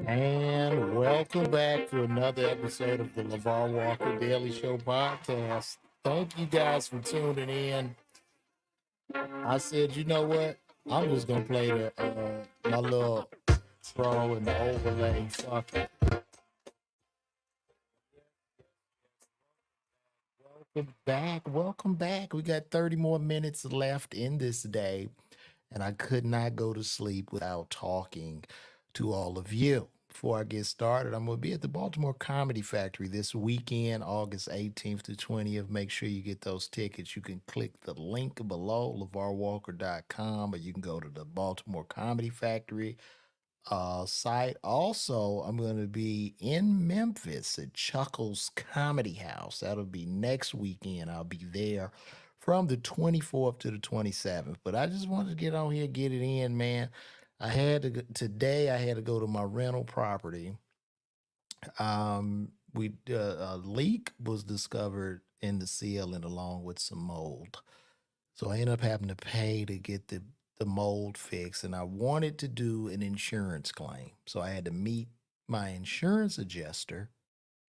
And welcome back to another episode of the LaVar Walker Daily Show podcast. Thank you guys for tuning in. I said, you know what? I'm just gonna play the my little intro and the overlay. Fuck it. Welcome back. Welcome back. We got 30 more minutes left in this day, and I could not go to sleep without talking to all of you. Before I get started, I'm going to be at the Baltimore Comedy Factory this weekend, August 18th to 20th. Make sure you get those tickets. You can click the link below, lavarwalker.com, or you can go to the Baltimore Comedy Factory site. Also, I'm going to be in Memphis at Chuckles Comedy House. That'll be next weekend. I'll be there from the 24th to the 27th. But I just wanted to get on here, get it in, man. Today I had to go to my rental property. We A leak was discovered in the ceiling along with some mold. So I ended up having to pay to get the mold fixed, and I wanted to do an insurance claim. So I had to meet my insurance adjuster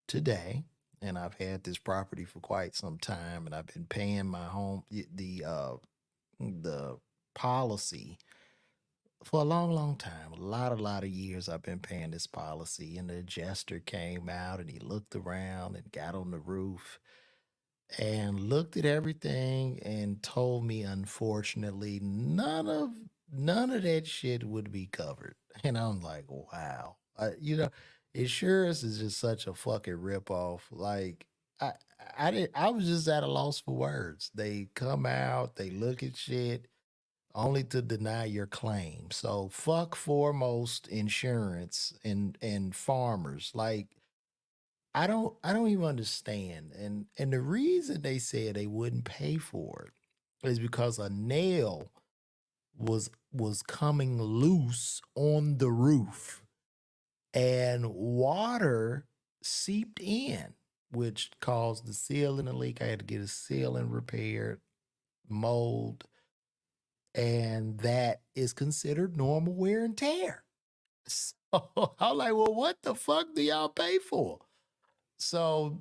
today, and I've had this property for quite some time, and I've been paying my the policy for a long, long time. A lot of years I've been paying this policy, and the adjuster came out and he looked around and got on the roof and looked at everything and told me unfortunately none of that shit would be covered. And I'm like, wow. Insurance is just such a fucking ripoff. Like I was just at a loss for words. They come out, they look at shit only to deny your claim. So fuck foremost insurance and farmers. Like I don't even understand. And the reason they said they wouldn't pay for it is because a nail was coming loose on the roof and water seeped in, which caused the ceiling to leak. I had to get a ceiling repaired, mold, and that is considered normal wear and tear. So I'm like, well, what the fuck do y'all pay for? So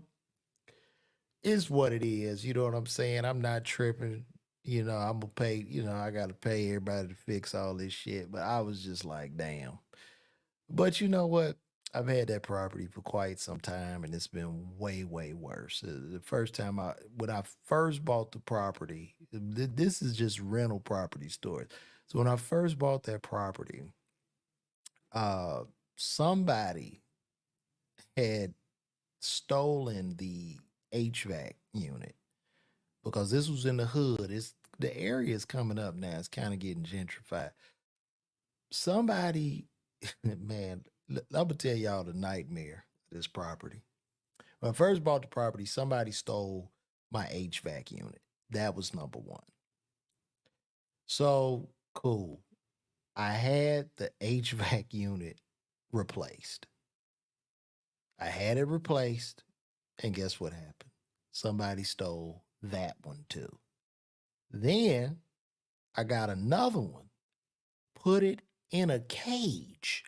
is what it is. You know what I'm saying? I'm not tripping. I'm gonna pay, I gotta pay everybody to fix all this shit. But I was just like, damn. But you know what? I've had that property for quite some time and it's been way, way worse. The first time when I first bought the property, this is just rental property stories. So when I first bought that property, uh, somebody had stolen the HVAC unit because this was in the hood. The area is coming up now. It's kind of getting gentrified. Somebody, man, I'm gonna tell y'all the nightmare of this property. When I first bought the property, somebody stole my HVAC unit. That was number one. So cool. I had the HVAC unit replaced. I had it replaced, and guess what happened? Somebody stole that one too. Then I got another one, put it in a cage.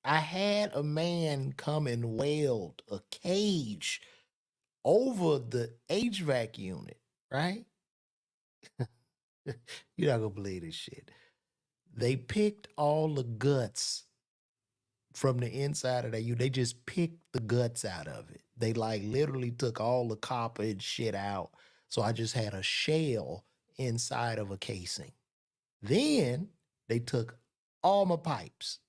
I had a man come and weld a cage over the HVAC unit, right? You're not gonna believe this shit. They picked all the guts from the inside of that unit. They just picked the guts out of it. They like literally took all the copper and shit out. So I just had a shell inside of a casing. Then they took all my pipes.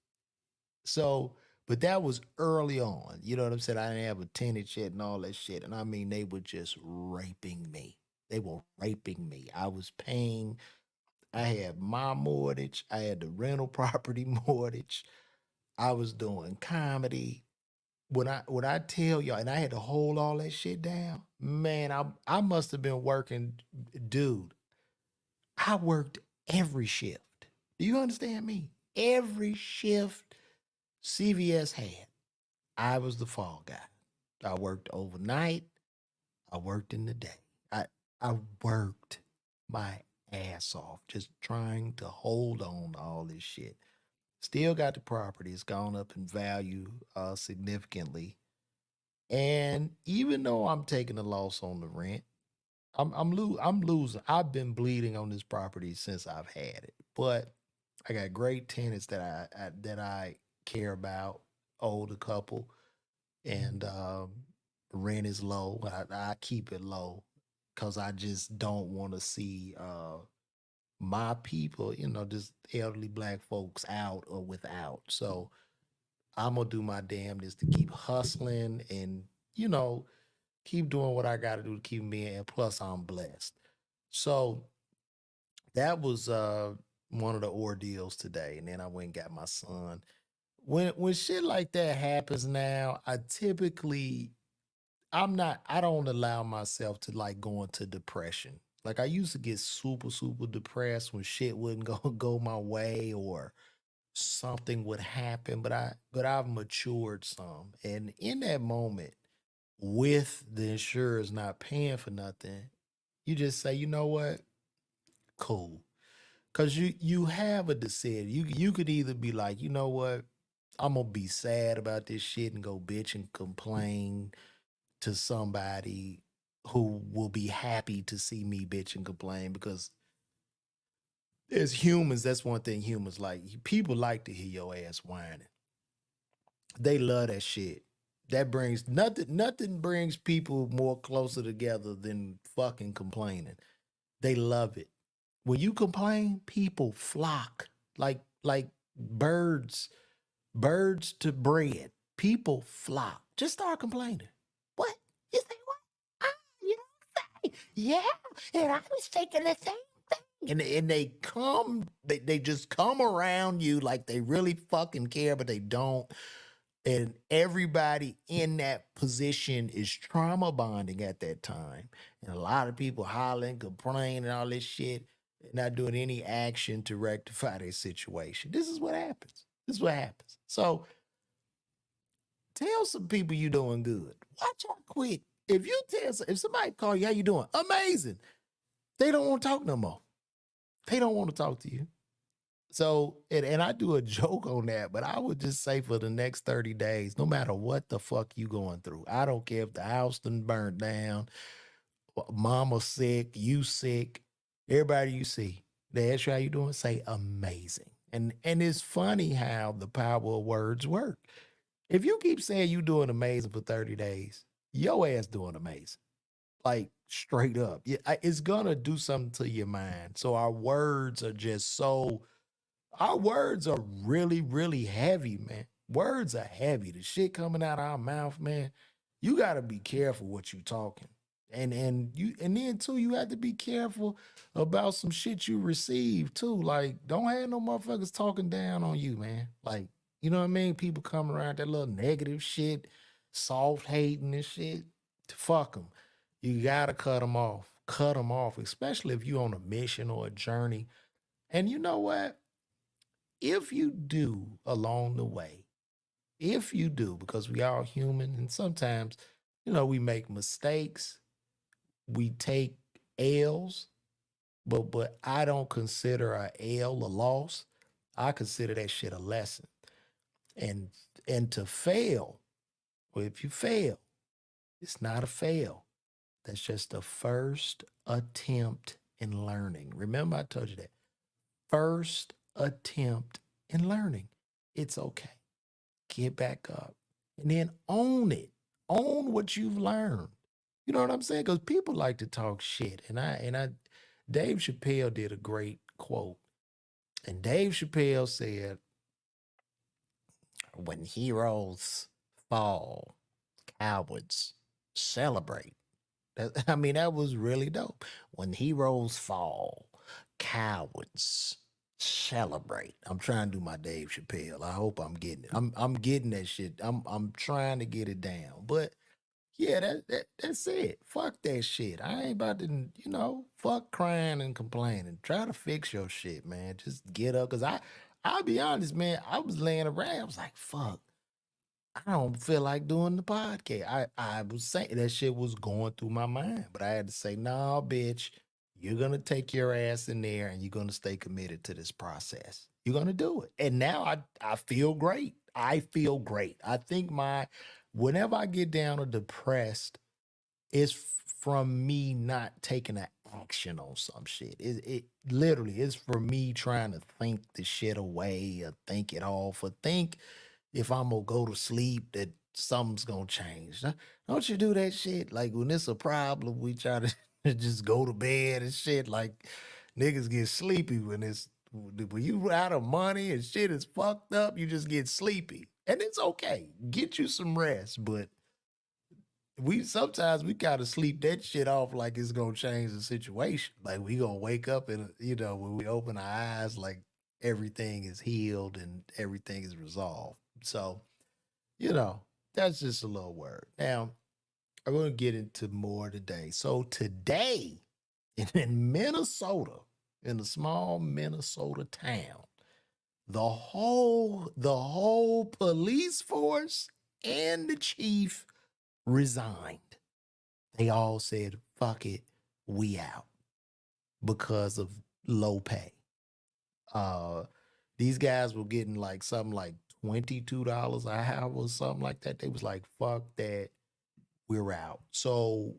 So, but that was early on. You know what I'm saying? I didn't have a tenant yet and all that shit. And I mean, they were just raping me. They were raping me. I was paying, I had my mortgage, I had the rental property mortgage, I was doing comedy. When I tell y'all, and I had to hold all that shit down, man, I must have been working, dude. I worked every shift. Do you understand me? Every shift CVS had. I was the fall guy. I worked overnight. I worked in the day. I worked my ass off just trying to hold on to all this shit. Still got the property. It's gone up in value significantly. And even though I'm taking a loss on the rent, I'm losing. I've been bleeding on this property since I've had it. But I got great tenants that I care about, older couple, and rent is low. I keep it low because I just don't want to see my people, just elderly black folks out or without. So I'm gonna do my damnedest to keep hustling and you know keep doing what I got to do to keep me in. And plus, I'm blessed. So that was one of the ordeals today. And then I went and got my son. When shit like that happens now, I don't allow myself to like go into depression. Like I used to get super, super depressed when shit wouldn't go my way or something would happen, but I've matured some. And in that moment, with the insurers not paying for nothing, you just say, you know what? Cool. Cause you have a decision. You could either be like, you know what? I'm gonna be sad about this shit and go bitch and complain to somebody who will be happy to see me bitch and complain because as humans, that's one thing humans like. People like to hear your ass whining. They love that shit. That brings nothing brings people more closer together than fucking complaining. They love it. When you complain, people flock like birds, birds to bread. People flock. Just start complaining. What? You say what? Ah, you don't say. Yeah, and I was thinking the same thing. And they just come around you like they really fucking care, but they don't. And everybody in that position is trauma bonding at that time. And a lot of people hollering, complaining, all this shit, not doing any action to rectify their situation. This is what happens. This is what happens. So tell some people you doing good. Watch out quick. If somebody call you, how you doing? Amazing. They don't want to talk no more. They don't want to talk to you. So, and I do a joke on that, but I would just say for the next 30 days, no matter what the fuck you going through, I don't care if the house done burned down, mama sick, you sick, everybody you see, they ask you how you doing, say amazing. And it's funny how the power of words work. If you keep saying you doing amazing for 30 days, your ass doing amazing. Like straight up. Yeah, it's gonna do something to your mind. So our words are really, really heavy, man. Words are heavy. The shit coming out of our mouth, man. You gotta be careful what you talking. And then too, you have to be careful about some shit you receive too. Like, don't have no motherfuckers talking down on you, man. Like, you know what I mean? People coming around that little negative shit, soft hating and shit. Fuck them. You gotta cut them off. Cut them off, especially if you on a mission or a journey. And you know what? If you do along the way, if you do, because we are human and sometimes, we make mistakes, we take L's, but I don't consider a L a loss. I consider that shit a lesson. And and to fail, or if you fail, it's not a fail. That's just the first attempt in learning. Remember, I told you that. First attempt in learning. It's okay. Get back up and then own it. Own what you've learned. You know what I'm saying? Because people like to talk shit. Dave Chappelle did a great quote. And Dave Chappelle said, when heroes fall, cowards celebrate. I mean, that was really dope. When heroes fall, cowards celebrate. I'm trying to do my Dave Chappelle. I hope I'm getting it. I'm getting that shit. I'm trying to get it down. But yeah, that's it. Fuck that shit. I ain't about to, fuck crying and complaining. Try to fix your shit, man. Just get up. I'll be honest, man. I was laying around. I was like, fuck. I don't feel like doing the podcast. I was saying that shit was going through my mind, but I had to say, nah, bitch, you're gonna take your ass in there and you're gonna stay committed to this process. You're gonna do it. And now I feel great. I feel great. I think whenever I get down or depressed, it's from me not taking an action on some shit. It literally is for me trying to think the shit away or think it off or think if I'm gonna go to sleep that something's gonna change. Don't you do that shit? Like when it's a problem, we try to just go to bed and shit. Like niggas get sleepy when you out of money and shit is fucked up, you just get sleepy. And it's okay. Get you some rest, but we sometimes we gotta sleep that shit off like it's gonna change the situation. Like we gonna wake up and when we open our eyes, like everything is healed and everything is resolved. So, you know, that's just a little word. Now, I'm gonna get into more today. So today in Minnesota, in a small Minnesota town, the whole police force and the chief resigned. They all said, fuck it, we out because of low pay. Uh these guys were getting like something like $22 an hour or something like that. They was like, fuck that, we're out. So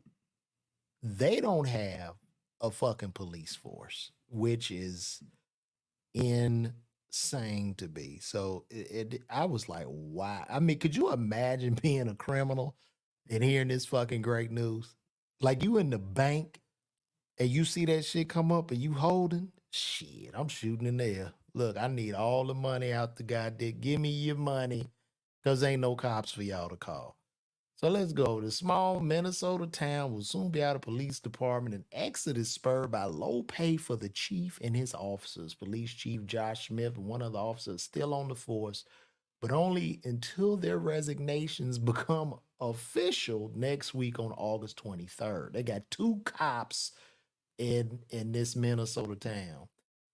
they don't have a fucking police force, which is insane to be. So I was like, wow. I mean, could you imagine being a criminal and hearing this fucking great news? Like you in the bank and you see that shit come up and you holding shit. I'm shooting in there. Look, I need all the money out the goddamn. Give me your money, cause ain't no cops for y'all to call. So let's go. The small Minnesota town will soon be out of police department. An exodus spurred by low pay for the chief and his officers. Police Chief Josh Smith and one other officer is still on the force, but only until their resignations become official next week on August 23rd. They got two cops in this Minnesota town.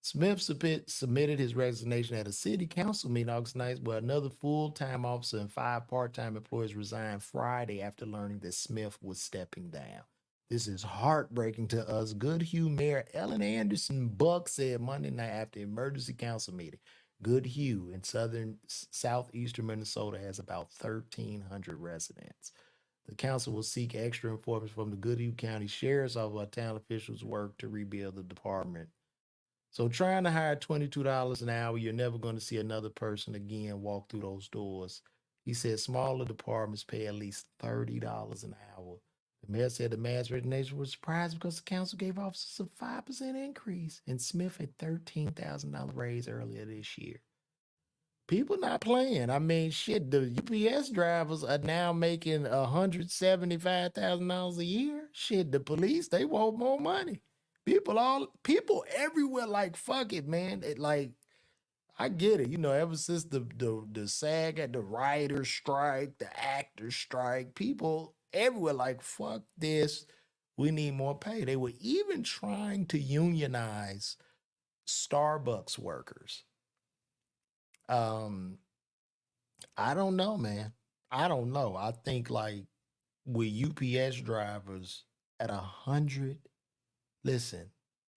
Smith submitted his resignation at a city council meeting August 9th, where another full-time officer and five part-time employees resigned Friday after learning that Smith was stepping down. This is heartbreaking to us. Goodhue Mayor Ellen Anderson Buck said Monday night after emergency council meeting. Goodhue in southeastern Minnesota has about 1,300 residents. The council will seek extra enforcement from the Goodhue County Sheriff's Office while town officials work to rebuild the department. So trying to hire $22 an hour, you're never going to see another person again walk through those doors. He said smaller departments pay at least $30 an hour. The mayor said the mass resignation was surprised because the council gave officers a 5% increase and Smith a $13,000 raise earlier this year. People not playing. I mean, shit, the UPS drivers are now making $175,000 a year. Shit, the police, they want more money. People everywhere like fuck it, man. Like I get it. Ever since the SAG at the writer strike, the actor strike, people everywhere like fuck this. We need more pay. They were even trying to unionize Starbucks workers. Um, I don't know, man. I don't know. I think like with UPS drivers at listen,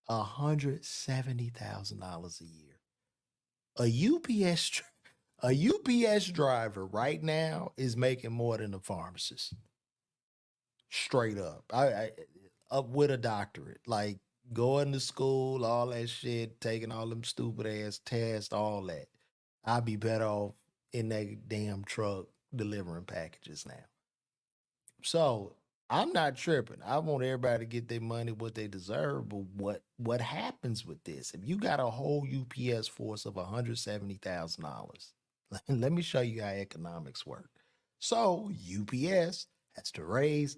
$170,000 a year. A UPS a UPS driver right now is making more than a pharmacist. Straight up. I up with a doctorate. Like going to school, all that shit, taking all them stupid ass tests, all that. I'd be better off in that damn truck delivering packages now. So I'm not tripping. I want everybody to get their money what they deserve. But what happens with this? If you got a whole UPS force of $170,000, let me show you how economics work. So UPS has to raise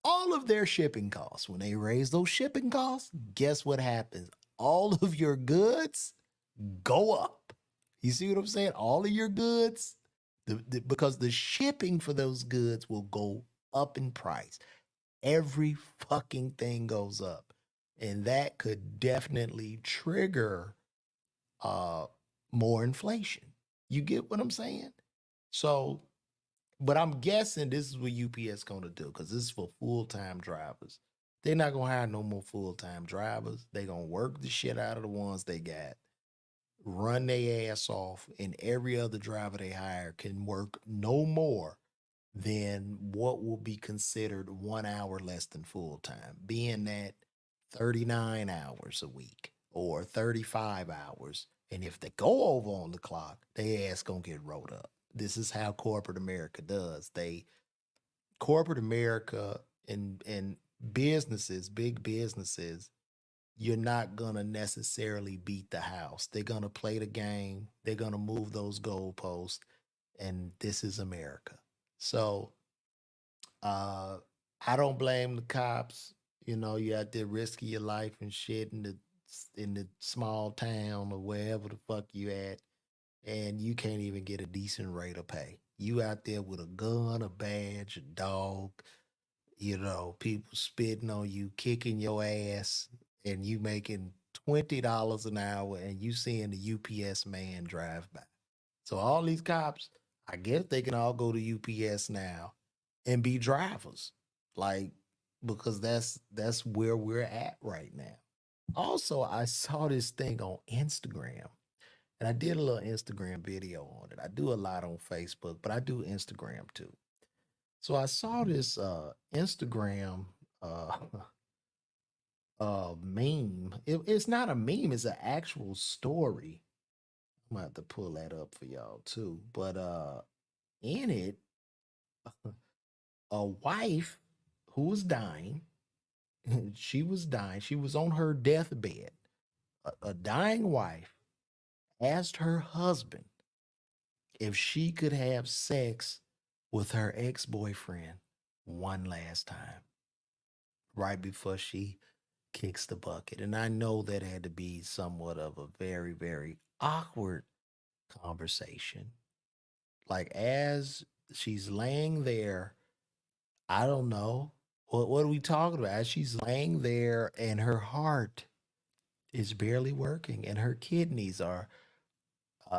all of their shipping costs. When they raise those shipping costs, guess what happens? All of your goods go up. You see what I'm saying? All of your goods, because the shipping for those goods will go up in price. Every fucking thing goes up. And that could definitely trigger uh more inflation. You get what I'm saying? So, but I'm guessing this is what UPS gonna do because this is for full-time drivers. They're not gonna hire no more full-time drivers. They're gonna work the shit out of the ones they got. run their ass off, and every other driver they hire can work no more than what will be considered 1 hour less than full time, being that 39 hours a week or 35 hours. And if they go over on the clock, their ass gonna get rolled up. This is how corporate America does. Corporate America and businesses, big businesses, you're not gonna necessarily beat the house. They're gonna play the game. They're gonna move those goalposts, and this is America. So uh, I don't blame the cops. You know, you out there risking your life and shit in the small town or wherever the fuck you at, and you can't even get a decent rate of pay. You out there with a gun, a badge, a dog, people spitting on you, kicking your ass, and you making $20 an hour, and you seeing the UPS man drive by. So all these cops, I guess they can all go to UPS now and be drivers, like because that's where we're at right now. Also, I saw this thing on Instagram, and I did a little Instagram video on it. I do a lot on Facebook, but I do Instagram too. So I saw this Instagram uh meme. It's not a meme, it's an actual story. I'm gonna have to pull that up for y'all too. But in it, a wife who was dying, she was dying, she was on her deathbed. A dying wife asked her husband if she could have sex with her ex-boyfriend one last time right before she kicks the bucket. And I know that had to be somewhat of a very, very awkward conversation. Like as she's laying there, I don't know. What are we talking about? As she's laying there and her heart is barely working and her kidneys are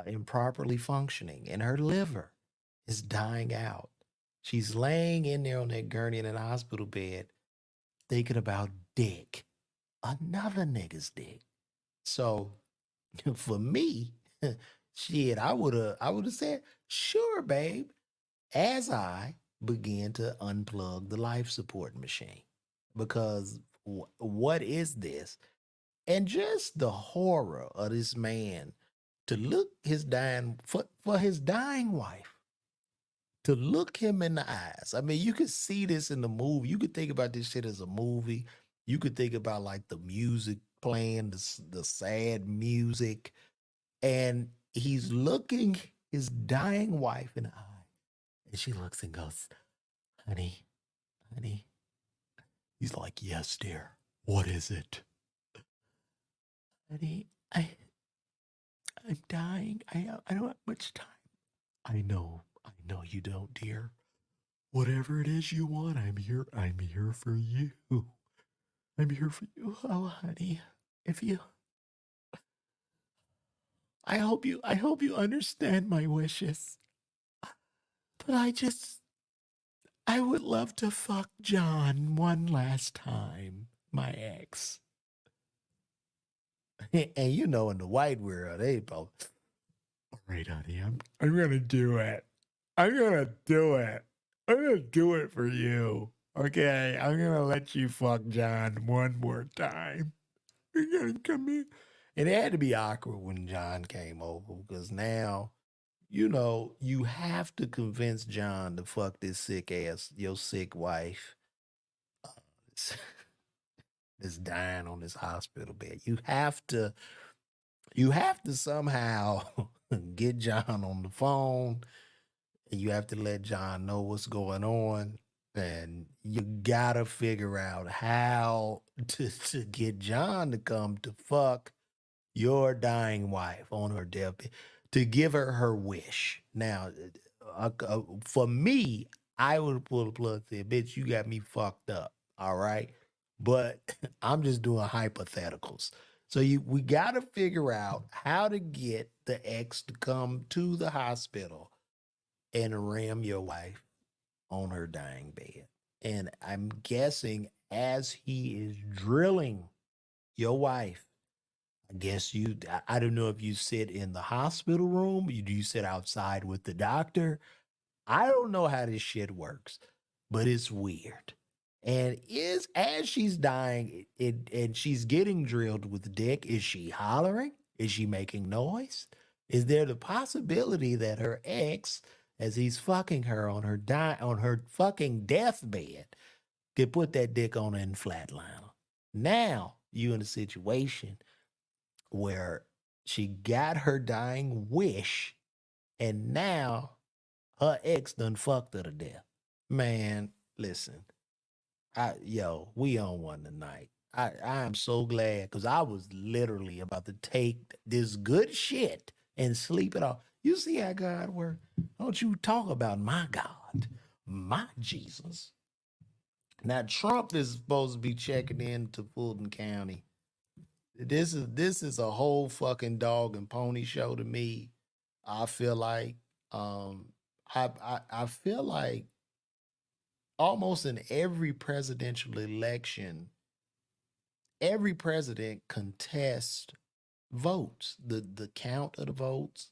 improperly functioning and her liver is dying out. She's laying in there on that gurney in an hospital bed thinking about dick, another nigga's dick. So for me, shit, I would have said, sure, babe, as I began to unplug the life support machine. Because what is this? And just the horror of this man to look his dying for his dying wife to look him in the eyes. I mean, you could see this in the movie. You could think about this shit as a movie. You could think about like the music playing, the sad music, and he's looking his dying wife in the eye, and she looks and goes, "Honey, honey." He's like, "Yes, dear. What is it, honey? I'm dying. I don't have much time. I know you don't, dear. Whatever it is you want, I'm here. I'm here for you. I'm here for you. Oh, honey, if you, I hope you understand my wishes. But I would love to fuck John one last time, my ex." And you know, in the white world, they both, all right, honey, I'm gonna do it. I'm gonna do it. I'm gonna do it for you. Okay, I'm gonna let you fuck John one more time. You're gonna come in. And it had to be awkward when John came over because now, you have to convince John to fuck this sick ass, your sick wife, uh, that's dying on this hospital bed. You have to somehow get John on the phone, and you have to let John know what's going on. And you gotta figure out how to get John to come to fuck your dying wife on her deathbed to give her her wish. Now, for me, I would pull the plug and say, "Bitch, you got me fucked up." All right, but I'm just doing hypotheticals. So we got to figure out how to get the ex to come to the hospital and ram your wife on her dying bed. And I'm guessing as he is drilling your wife, I guess I don't know if you sit in the hospital room, do you sit outside with the doctor? I don't know how this shit works, but it's weird. And is as she's dying and she's getting drilled with the dick, is she hollering? Is she making noise? Is there the possibility that her ex, as he's fucking her on on her fucking deathbed, could put that dick on her and flatline her? Now you in a situation where she got her dying wish, and now her ex done fucked her to death. Man, listen, we on one tonight. I am so glad because I was literally about to take this good shit and sleep it off. You see how God works? Don't you talk about my God, my Jesus. Now Trump is supposed to be checking into Fulton County. This is a whole fucking dog and pony show to me. I feel like um I feel like almost in every presidential election, every president contests votes, the count of the votes.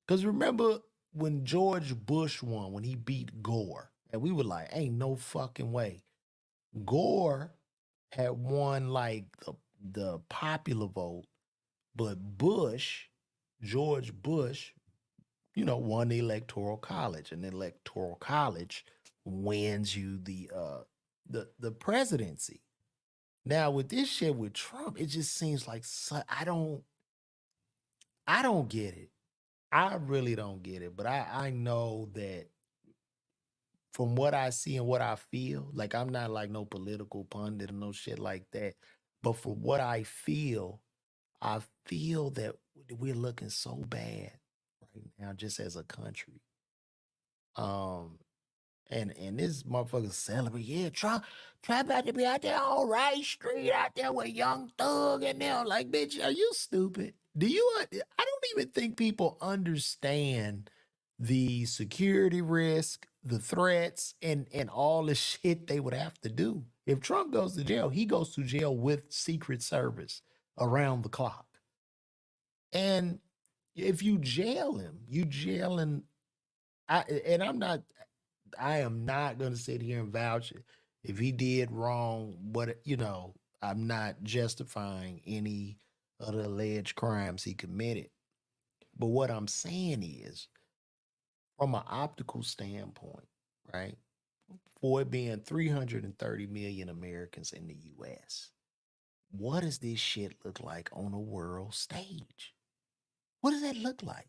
Because remember when George Bush won, when he beat Gore, and we were like, ain't no fucking way. Gore had won like the popular vote, but George Bush, won the electoral college, and the electoral college wins you the presidency. Now with this shit with Trump, it just seems like I don't get it. I really don't get it. But I know that from what I see and what I feel, like I'm not like no political pundit or no shit like that. But from what I feel that we're looking so bad right now, just as a country. Um, and this motherfucker celebrate, yeah, Trump about to be out there on Rice Street, out there with Young Thug and them. Like, bitch, are you stupid? I don't even think people understand the security risk, the threats, and all the shit they would have to do. If Trump goes to jail, he goes to jail with Secret Service around the clock. And if you jail him, you jailing. And I am not going to sit here and vouch if he did wrong. But I'm not justifying any of the alleged crimes he committed. But what I'm saying is, from an optical standpoint, right? For it being 330 million Americans in the US, what does this shit look like on a world stage? What does that look like?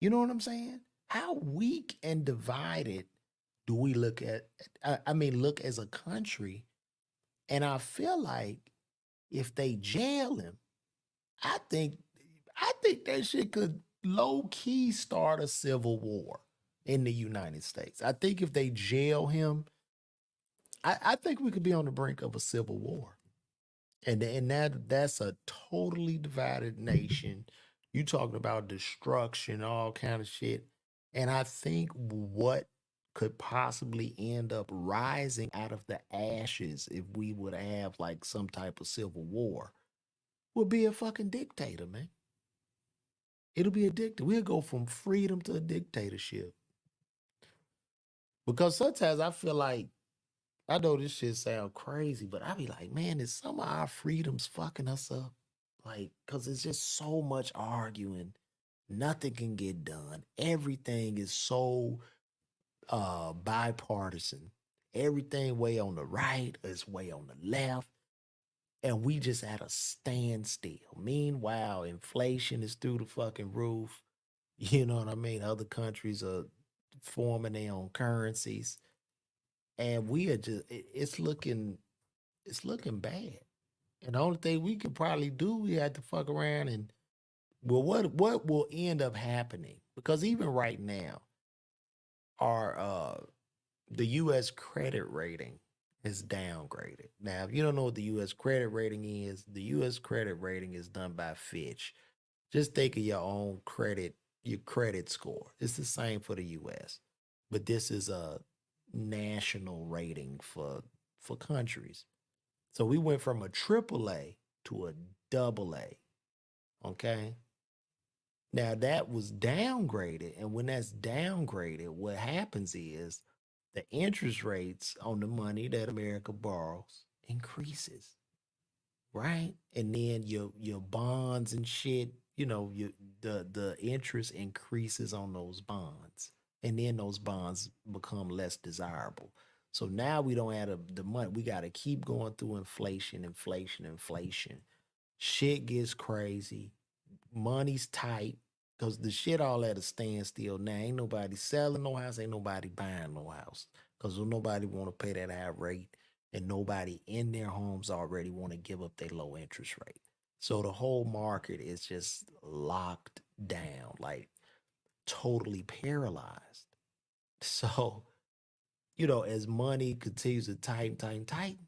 You know what I'm saying? How weak and divided do we look at? Look as a country. And I feel like if they jail him, I think, I think that shit could low key start a civil war in the United States. I think if they jail him, I think we could be on the brink of a civil war. And that's a totally divided nation. You talking about destruction, all kind of shit. And I think what could possibly end up rising out of the ashes if we would have like some type of civil war would be a fucking dictator, man. It'll be a dictator. We'll go from freedom to a dictatorship. Because sometimes I feel like I know this shit sound crazy, but I be like, man, is some of our freedoms fucking us up? Like, cause it's just so much arguing. Nothing can get done. Everything is so bipartisan. Everything way on the right is way on the left. And we just at a standstill. Meanwhile, inflation is through the fucking roof. You know what I mean? Other countries are forming their own currencies. And we are just it's looking bad. And the only thing we could probably do, we had to fuck around and well, what will end up happening? Because even right now, our the US credit rating is downgraded. Now, if you don't know what the US credit rating is, the US credit rating is done by Fitch. Just think of your own credit, your credit score. It's the same for the US. But this is a national rating for countries. So we went from a triple A to a double A. Okay. Now that was downgraded. And when that's downgraded, what happens is the interest rates on the money that America borrows increases, right? And then your bonds and shit, the interest increases on those bonds. And then those bonds become less desirable. So now we don't have the money. We got to keep going through inflation, inflation, inflation. Shit gets crazy, money's tight because the shit all at a standstill now. Ain't nobody selling no house, ain't nobody buying no house because nobody want to pay that high rate, and nobody in their homes already want to give up their low interest rate. So the whole market is just locked down, like totally paralyzed. So, as money continues to tighten, tighten, tighten,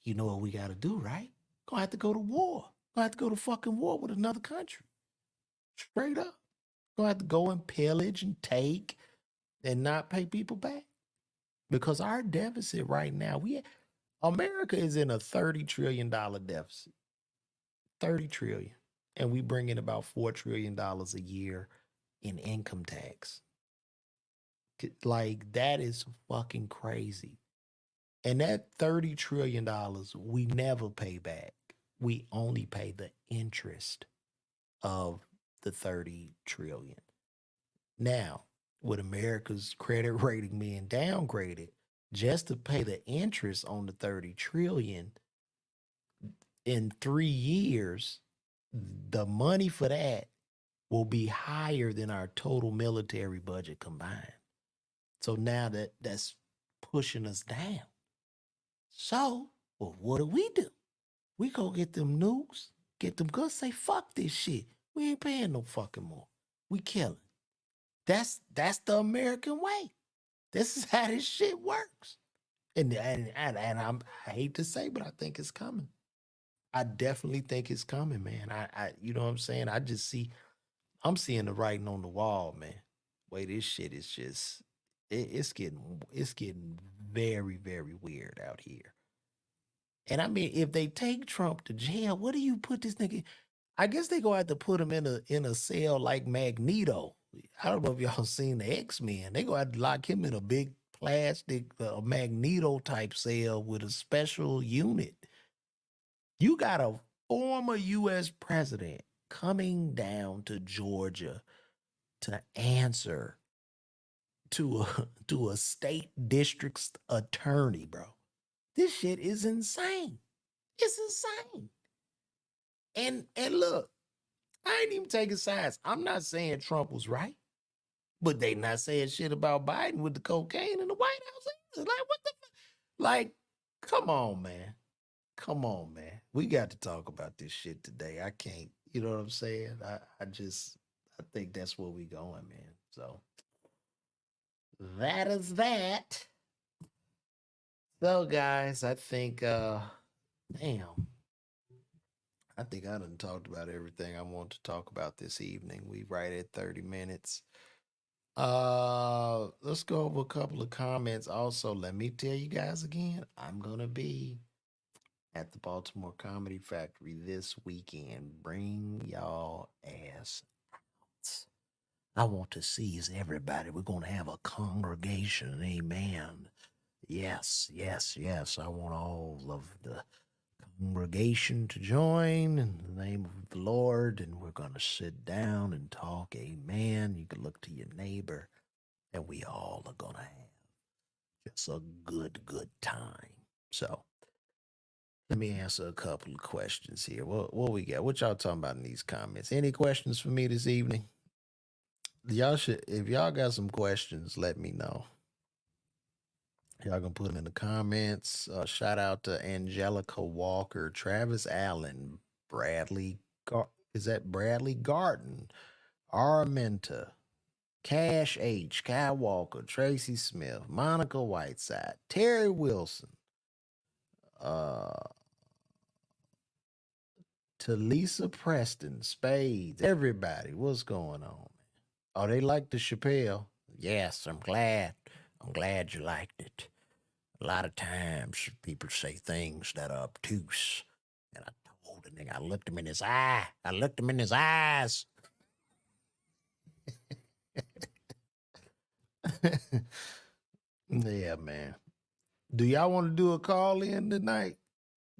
you know what we got to do, right? Gonna have to go to war. Gonna have to go to fucking war with another country. Straight up. Gonna have to go and pillage and take and not pay people back. Because our deficit right now, America is in a $30 trillion deficit. 30 trillion. And we bring in about $4 trillion a year in income tax. Like that is fucking crazy. And that $30 trillion we never pay back. We only pay the interest of the 30 trillion. Now, with America's credit rating being downgraded, just to pay the interest on the 30 trillion in 3 years, the money for that will be higher than our total military budget combined. So now that's pushing us down. So, well, what do? We go get them nukes, get them guns, say fuck this shit. We ain't paying no fucking more. We killing. That's the American way. This is how this shit works. I hate to say, but I think it's coming. I definitely think it's coming, man. You know what I'm saying? I'm seeing the writing on the wall, man. Way this shit is just, it's getting very, very weird out here. And I mean, if they take Trump to jail, what do you put this nigga? I guess they gonna have to put him in a cell like Magneto. I don't know if y'all seen the X-Men. They gonna have to lock him in a big plastic Magneto type cell with a special unit. You got a former US president coming down to Georgia to answer to a to a state district's attorney, bro. This shit is insane. It's insane. And look, I ain't even taking sides. I'm not saying Trump was right, but they not saying shit about Biden with the cocaine in the White House. Like what the like? Come on, man. Come on, man. We got to talk about this shit today. I can't. You know what I'm saying? I think that's where we going, man. So that is that. So guys, I think damn. I think I done talked about everything I want to talk about this evening. We right at 30 minutes. Let's go over a couple of comments. Also, let me tell you guys again, I'm gonna be at the Baltimore Comedy Factory this weekend. Bring y'all ass out. I want to seize everybody. We're gonna have a congregation. Amen. Yes, yes, yes. I want all of the congregation to join in the name of the Lord, and we're going to sit down and talk. Amen. You can look to your neighbor, and we all are going to have just a good, good time. So let me answer a couple of questions here. What we got? What y'all talking about in these comments? Any questions for me this evening? Y'all should, if y'all got some questions, let me know. Y'all gonna put them in the comments. Shout out to Angelica Walker, Travis Allen, Bradley. Is that Bradley Garden? Araminta, Cash H, Kai Walker, Tracy Smith, Monica Whiteside, Terry Wilson, uh, Talisa Preston, Spades, everybody. What's going on? Oh, they like the Chappelle. Yes, I'm glad. I'm glad you liked it. A lot of times people say things that are obtuse, and I told the nigga. I looked him in his eye. I looked him in his eyes. Yeah, man. Do y'all want to do a call in tonight?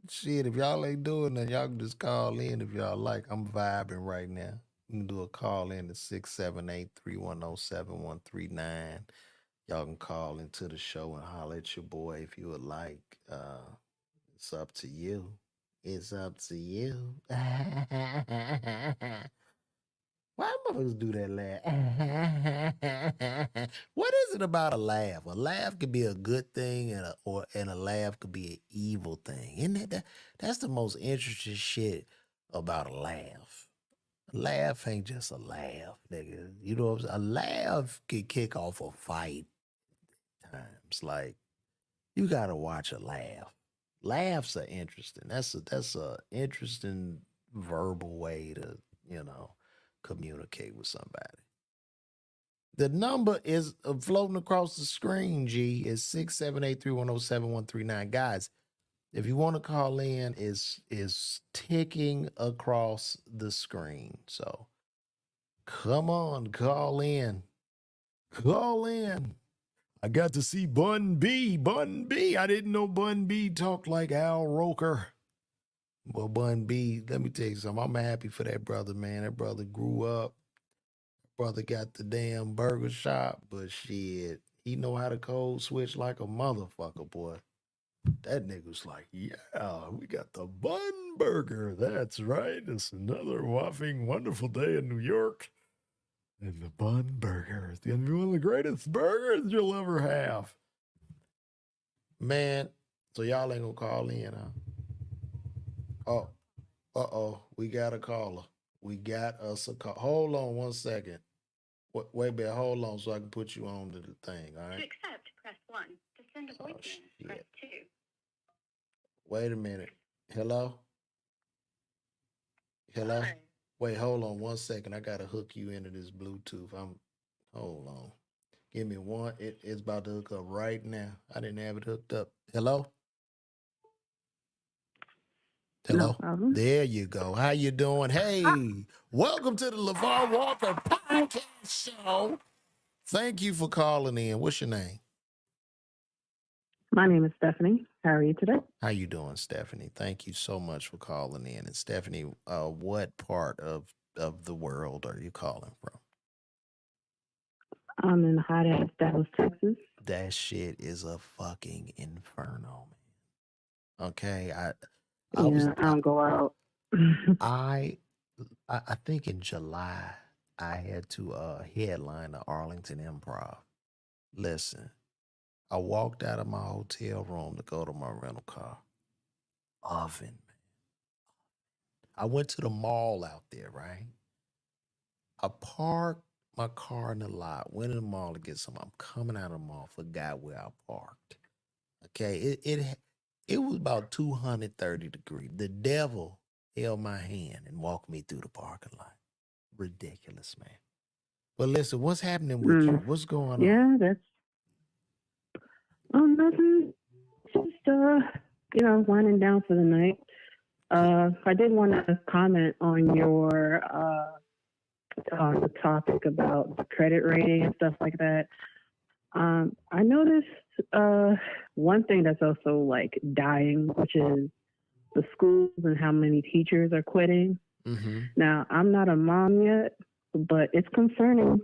Shit, if y'all ain't doing that, y'all can just call in if y'all like. I'm vibing right now. You can do a call in at 678-310-7139. Y'all can call into the show and holler at your boy if you would like. It's up to you. It's up to you. Why motherfuckers do that laugh? What is it about a laugh? A laugh could be a good thing, and a laugh could be an evil thing. Isn't that's the most interesting shit about a laugh. A laugh ain't just a laugh, nigga. You know what I'm saying? A laugh can kick off a fight times. Like you gotta watch a laugh. Laughs are interesting. That's a interesting verbal way to, you know, communicate with somebody. The number is floating across the screen, G, is 678-310-7139. Guys, if you want to call in, is ticking across the screen. So come on, call in. Call in. I got to see Bun B. Bun B. I didn't know Bun B talked like Al Roker. Well, Bun B, let me tell you something. I'm happy for that brother, man. That brother grew up. Brother got the damn burger shop, but shit, he know how to code switch like a motherfucker, boy. That nigga's like, yeah, we got the Bun Burger. That's right. It's another whopping wonderful day in New York. And the Bun Burger is going to be one of the greatest burgers you'll ever have. Man, so y'all ain't gonna call in, huh? Oh, we got a caller. We got us a call. Hold on one second. Wait a minute, hold on so I can put you on to the thing, all right? To accept, press 1. To send a voicemail, press 2. Wait a minute. Hello? Hello? Hi. Wait, hold on one second. I gotta hook you into this Bluetooth. Hold on. Give me one. It's about to hook up right now. I didn't have it hooked up. Hello? No Hello? problem. There you go. How you doing? Hey, welcome to the LaVar Walker Podcast Show. Thank you for calling in. What's your name? My name is Stephanie. How are you today? How you doing, Stephanie? Thank you so much for calling in. And Stephanie, what part of the world are you calling from? I'm in hot ass Dallas, Texas. That shit is a fucking inferno, man. Okay, Yeah, I don't go out. I think in July I had to headline the Arlington Improv. Listen, I walked out of my hotel room to go to my rental car. Oven, man. I went to the mall out there, right? I parked my car in the lot, went in the mall to get some. I'm coming out of the mall, forgot where I parked. Okay, it was about 230 degrees. The devil held my hand and walked me through the parking lot. Ridiculous, man. But listen, what's happening with you? What's going on? Yeah, that's nothing. Just winding down for the night. I did want to comment on your on the topic about the credit rating and stuff like that. I noticed one thing that's also like dying, which is the schools and how many teachers are quitting. Mm-hmm. Now, I'm not a mom yet, but it's concerning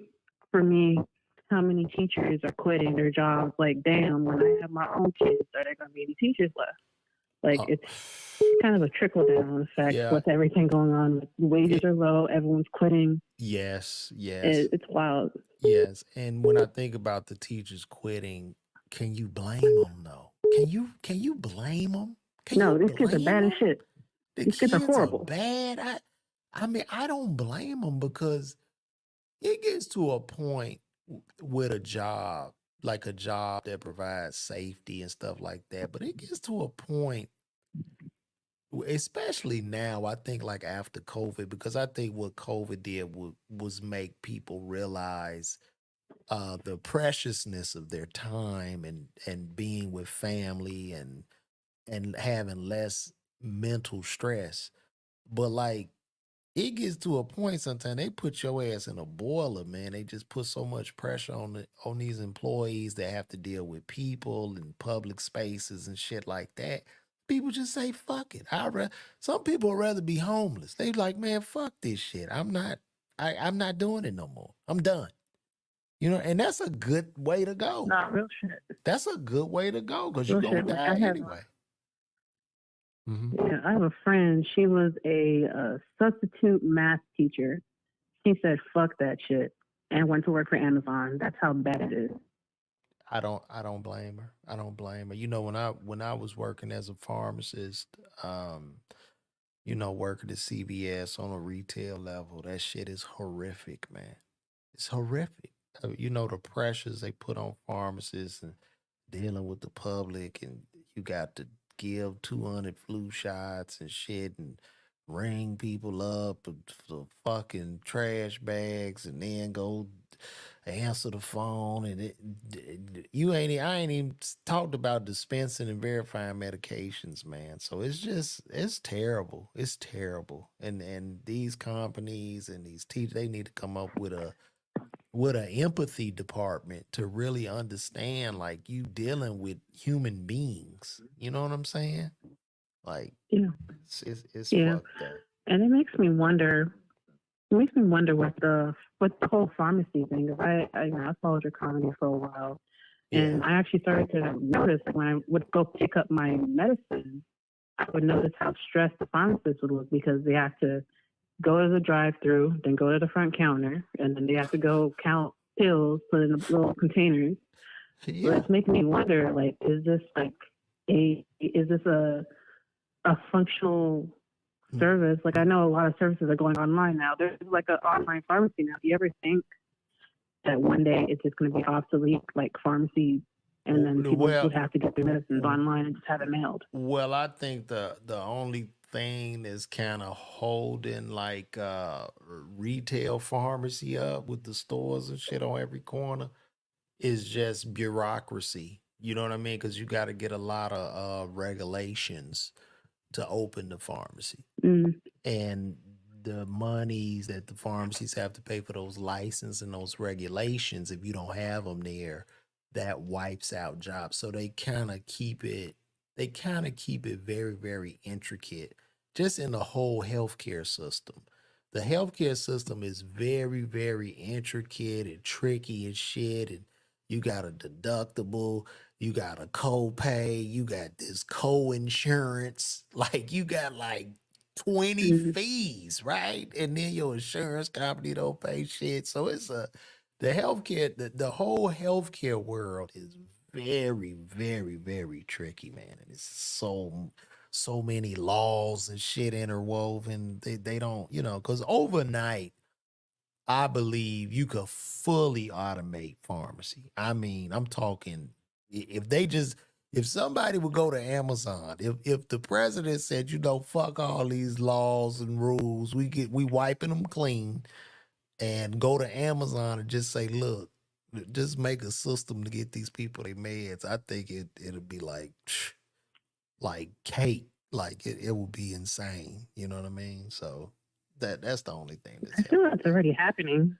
for me how many teachers are quitting their jobs. Like, damn, when I have my own kids, are there going to be any teachers left? Like, it's kind of a trickle down effect with everything going on. Wages are low, everyone's quitting. Yes. It's wild. Yes, and when I think about the teachers quitting, can you blame them though? Can you blame them? No, these kids are bad as shit. These kids are horrible. Bad. I mean, I don't blame them because it gets to a point with a job, like a job that provides safety and stuff like that. But it gets to a point, especially now, I think like after COVID, because I think what COVID did was make people realize the preciousness of their time and being with family and having less mental stress. But like it gets to a point sometimes they put your ass in a boiler, man. They just put so much pressure on these employees that have to deal with people and public spaces and shit like that. People just say fuck it. Some people would rather be homeless. They like, man, fuck this shit. I'm not doing it no more. I'm done. You know, and that's a good way to go. Not real shit. That's a good way to go because you're Real gonna shit. Like I die have anyway. Hmm. yeah, I have a friend. She was a substitute math teacher. She said, "Fuck that shit," and went to work for Amazon. That's how bad it is. I don't blame her. I don't blame her. You know, when I was working as a pharmacist, um, working at CVS on a retail level, that shit is horrific, man. It's horrific. The pressures they put on pharmacists and dealing with the public, and you got to give 200 flu shots and shit and ring people up for fucking trash bags and then go answer the phone and I ain't even talked about dispensing and verifying medications, man. So it's terrible. It's terrible. And these companies and these teachers, they need to come up with an empathy department to really understand like you dealing with human beings. You know what I'm saying? Like Yeah, it's yeah, fucked up. and it makes me wonder. It makes me wonder what the whole pharmacy thing is. I followed your comedy for a while, Yeah. and I actually started to notice when I would go pick up my medicine, I would notice how stressed the pharmacist would look because they have to go to the drive-through, then go to the front counter, and then they have to go count pills, put in the little containers. So Yeah. it's making me wonder, like, is this a functional Mm. service? Like, I know a lot of services are going online now. There's like an online pharmacy now. Do you ever think that one day it's just going to be obsolete, like pharmacies, and then people Well, would have to get their medicines online and just have it mailed? well, I think the only thing that's kind of holding like retail pharmacy up with the stores and shit on every corner is just bureaucracy. You know what I mean? Because you got to get a lot of regulations to open the pharmacy. Mm, And the monies that the pharmacies have to pay for those licenses and those regulations, if you don't have them there, that wipes out jobs. So they kind of keep it very, very intricate just in the whole healthcare system. The healthcare system is very, very intricate and tricky and shit. And you got a deductible, you got a copay, you got this co-insurance, like you got like 20 mm. fees, right? And then your insurance company don't pay shit. So the whole healthcare world is very, very, very tricky, man. And it's so many laws and shit interwoven. They don't, because overnight I believe you could fully automate pharmacy. I mean, I'm talking if they just if somebody would go to Amazon, if the president said, fuck all these laws and rules, we wiping them clean and go to Amazon and just say, look, just make a system to get these people their meds. I think it'll be like cake. Like it would be insane. You know what I mean? So that's the only thing that's I feel helping that's me. already happening.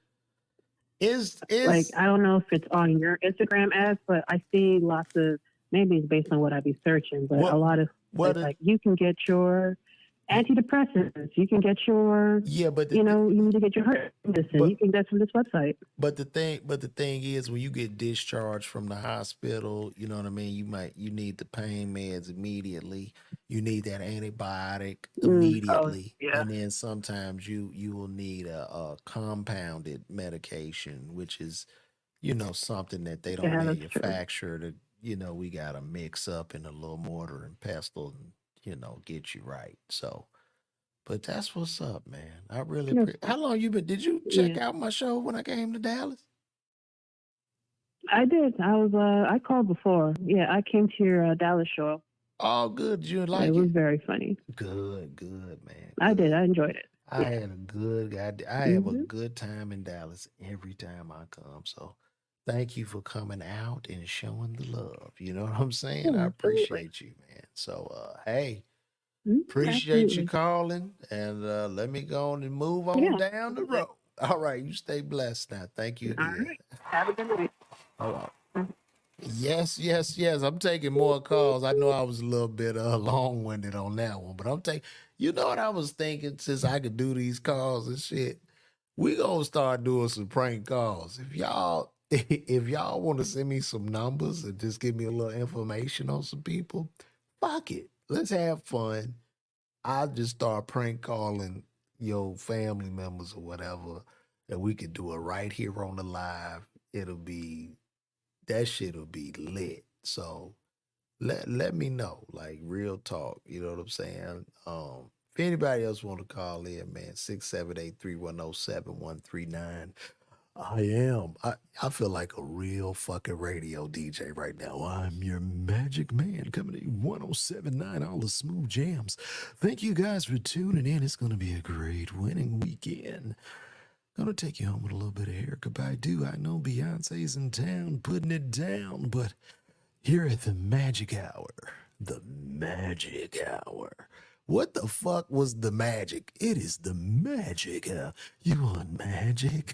Like, Is I don't know if it's on your Instagram ads, but I see lots of, maybe it's based on what I be searching, but a what lot of, what it's it, like you can get your antidepressants, you can get your, yeah, you need to get your heart medicine, you but can get from this website. but the thing is when you get discharged from the hospital, you know what I mean, you need the pain meds immediately. You need that antibiotic Oh, immediately. yeah. And then sometimes you will need a compounded medication, which is, something that they don't Yeah, that's true. manufacture that, we gotta mix up in a little mortar and pestle and, get you right. So but that's what's up, man. I really appreciate. Beautiful. How long you been? Did you check Yeah, out my show when I came to Dallas? I did. I called before. Yeah, I came to your Dallas show. Oh, good. Did you It like was it? very funny. Good, good, man. I did. Good. I enjoyed it. I Yeah. had a good. I have a Hmm. good time in Dallas every time I come. So, thank you for coming out and showing the love. You know what I'm saying? I Yeah, absolutely. appreciate you, man. So, hey. Appreciate you Absolutely. calling, and let me go on and move on Yeah. down the road. All right, you stay blessed now. Thank you All again. right. Have a good night. All right. Yes, yes, yes. I'm taking more calls. I know I was a little bit long winded on that one, but I'm taking. You know what I was thinking? Since I could do these calls and shit, we gonna start doing some prank calls. If y'all, if y'all want to send me some numbers and just give me a little information on some people, fuck it. Let's have fun. I'll just start prank calling your family members or whatever, and we could do it right here on the live. It'll be that shit'll be lit. So let me know, like real talk. You know what I'm saying? If anybody else want to call in, man, 678-310-7139. I feel like a real fucking radio DJ right now. I'm your magic man coming in 1079, all the smooth jams. Thank you guys for tuning in. It's gonna be a great winning weekend. Gonna take you home with a little bit of Erica Baidu. I know Beyonce's in town putting it down, but here at the magic hour. What the fuck was the magic? It is the magic hour. You want magic?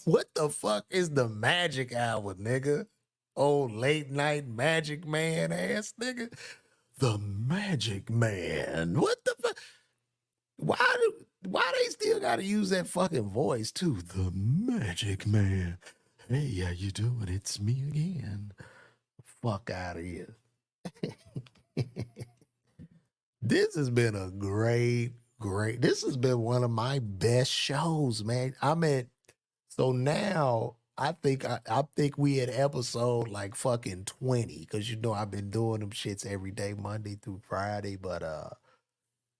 What the fuck is the magic hour, nigga? Old late night magic man ass nigga. The magic man. What the fuck? Why they still gotta use that fucking voice too? The magic man. Hey, how you doing? It's me again. Fuck out of here. This has been a great. This has been one of my best shows, man. I mean, so now I think we at episode like fucking 20, because you know I've been doing them shits every day, Monday through Friday. But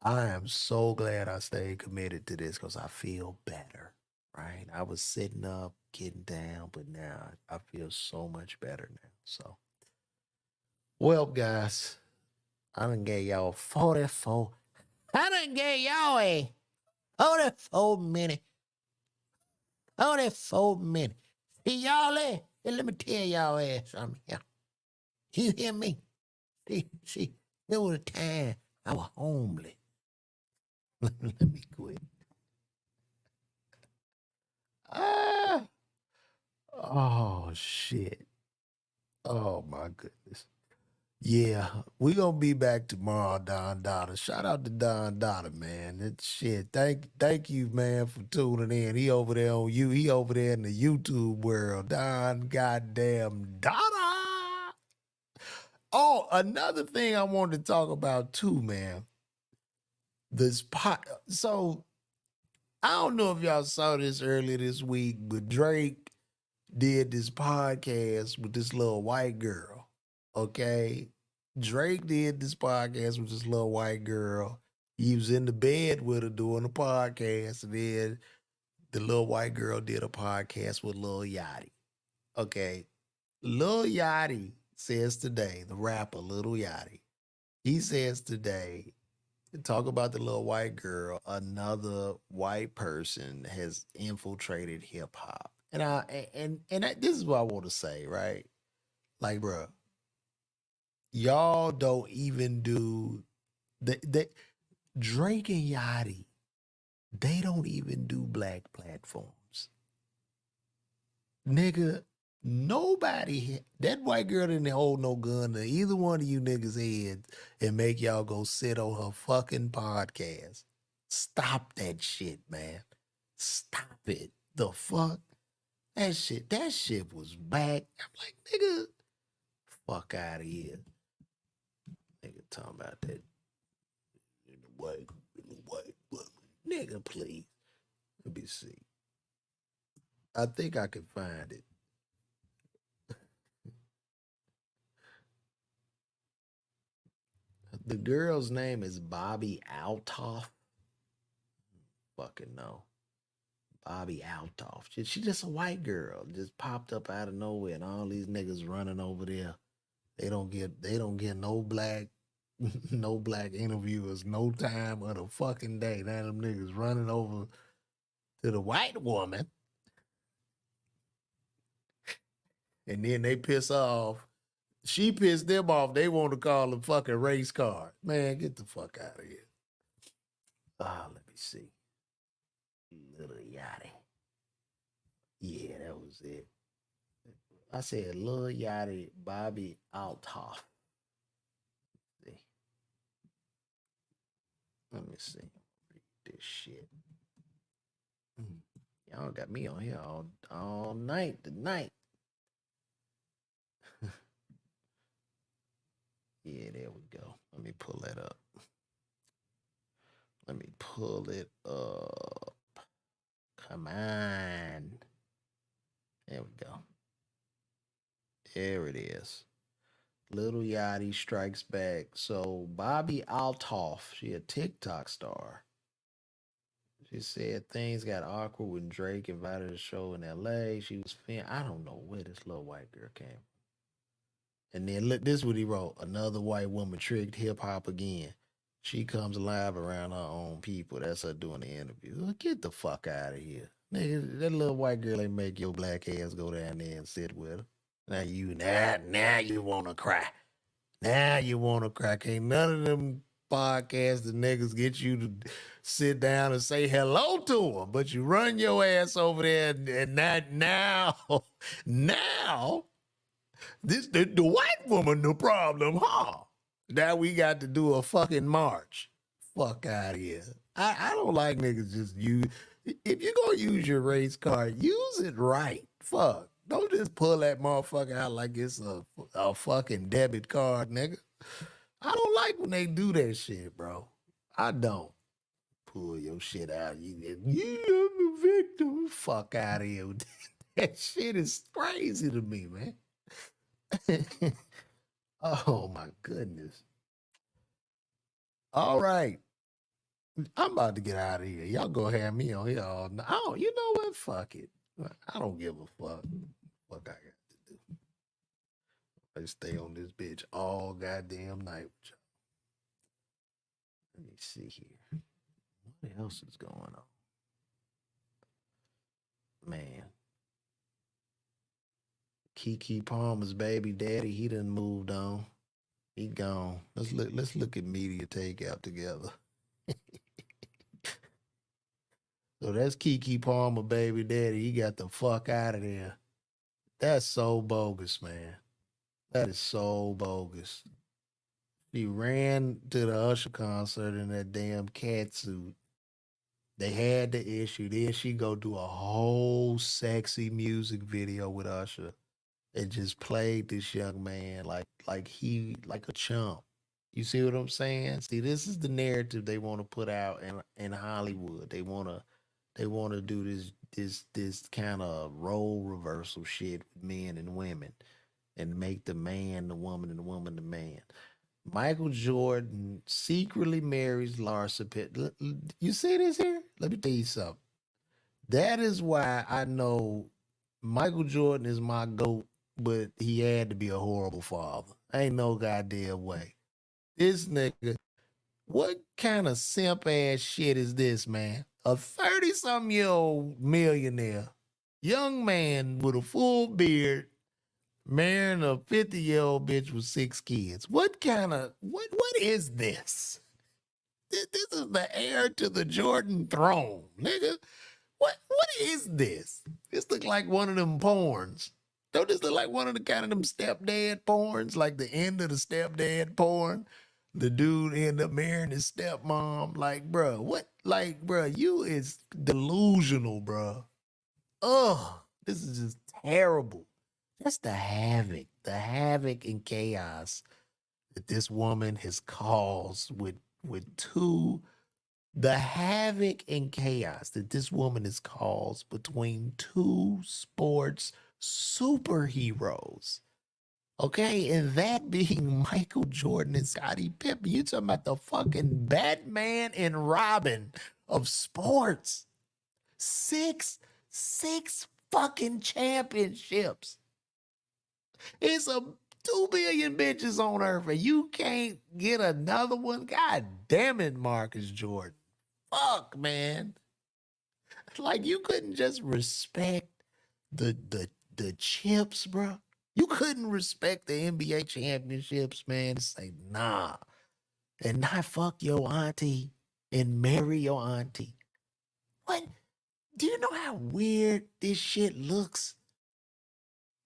I am so glad I stayed committed to this because I feel better. Right? I was sitting up, getting down, but now I feel so much better now. So well, guys, I done gave y'all 44. I done gave y'all a 44 minute 44 minutes. See y'all there? Hey, let me tell y'all something here. You hear me? See, there was a time I was homely. Let me quit. Ah, oh shit. Oh my goodness. Yeah, we gonna be back tomorrow, Don Dada. Shout out to Don Dada, man. That shit. Thank you, man, for tuning in. He over there on you. He over there in the YouTube world. Don goddamn Dada. Oh, another thing I wanted to talk about too, man. This pot. So I don't know if y'all saw this earlier this week, but Drake did this podcast with this little white girl. Okay. Drake did this podcast with this little white girl. He was in the bed with her doing the podcast, and then the little white girl did a podcast with Lil Yachty. Okay. Lil Yachty says today, the rapper Lil Yachty, he says today, talk about the little white girl, another white person has infiltrated hip hop. This is what I want to say, right? Like, bro, y'all don't even do the Drake and Yachty. They don't even do black platforms, nigga. Nobody, that white girl didn't hold no gun to either one of you niggas' heads and make y'all go sit on her fucking podcast. Stop that shit, man. Stop it. The fuck? That shit was back. I'm like, nigga, fuck out of here. Nigga talking about that in the white. Nigga, please. Let me see. I think I can find it. The girl's name is Bobby Altoff. Fucking no. Bobby Altoff. She just a white girl. Just popped up out of nowhere, and all these niggas running over there. They don't get no black no black interviewers no time of the fucking day. Now them niggas running over to the white woman, and then they piss off She pissed them off. They want to call a fucking race car. Man, get the fuck out of here. Let me see. Little Yachty. Yeah, that was it. I said Lil Yachty, Bobby Altoff. See. Let me see. Read this shit. Y'all got me on here all night tonight. Yeah, there we go. Let me pull that up. Let me pull it up. Come on. There we go. There it is. Little Yachty strikes back. So Bobby Altoff, she a TikTok star. She said things got awkward when Drake invited her to show in LA. She was I don't know where this little white girl came from. And then look, this is what he wrote. Another white woman tricked hip hop again. She comes alive around her own people. That's her doing the interview. Get the fuck out of here. Nigga, that little white girl ain't make your black ass go down there and sit with her. Now you wanna cry. Now you wanna cry. Can't none of them podcasts the niggas get you to sit down and say hello to them. But you run your ass over there and not now. Now this the white woman the problem, huh? Now we got to do a fucking march. Fuck out of here. I don't like niggas just use. If you gonna use your race card, use it right. Fuck. Don't just pull that motherfucker out like it's a fucking debit card, nigga. I don't like when they do that shit, bro. I don't. Pull your shit out. You the victim. Fuck out of here. That shit is crazy to me, man. Oh my goodness. All right. I'm about to get out of here. Y'all go have me on here all night. Oh, you know what? Fuck it. I don't give a fuck. Fuck I got to do. I stay on this bitch all goddamn night with y'all. Let me see here. What else is going on? Man. Keke Palmer's baby daddy, he done moved on. He gone. Let's look at media takeout together. So that's Keke Palmer, baby daddy. He got the fuck out of there. That's so bogus, man. That is so bogus. She ran to the Usher concert in that damn cat suit. They had the issue. Then she go do a whole sexy music video with Usher and just played this young man like a chump. You see what I'm saying? See, this is the narrative they want to put out in Hollywood. They want to do this kind of role reversal shit with men and women and make the man the woman and the woman the man. Michael Jordan secretly marries Larsa Pitt. You see this here? Let me tell you something. That is why I know Michael Jordan is my GOAT, but he had to be a horrible father. Ain't no goddamn way. This nigga, what kind of simp ass shit is this, man? A 30-something-year-old millionaire, young man with a full beard, marrying a 50-year-old bitch with 6 kids. What is this? This is the heir to the Jordan throne, nigga. What is this? This look like one of them porns. Don't this look like one of the kind of them stepdad porns, like the end of the stepdad porn? The dude end up marrying his stepmom. Like, bro, what? Like, bro, you is delusional, bro. Ugh, this is just terrible. That's the havoc and chaos that this woman has caused with two the havoc and chaos that this woman has caused between two sports superheroes. Okay, and that being Michael Jordan and Scottie Pippen. You talking about the fucking Batman and Robin of sports. Six fucking championships. It's a 2 billion bitches on earth, and you can't get another one. God damn it, Marcus Jordan. Fuck, man. Like you couldn't just respect the chips, bro. You couldn't respect the NBA championships, man. It's like, nah. And not fuck your auntie and marry your auntie. What? Do you know how weird this shit looks?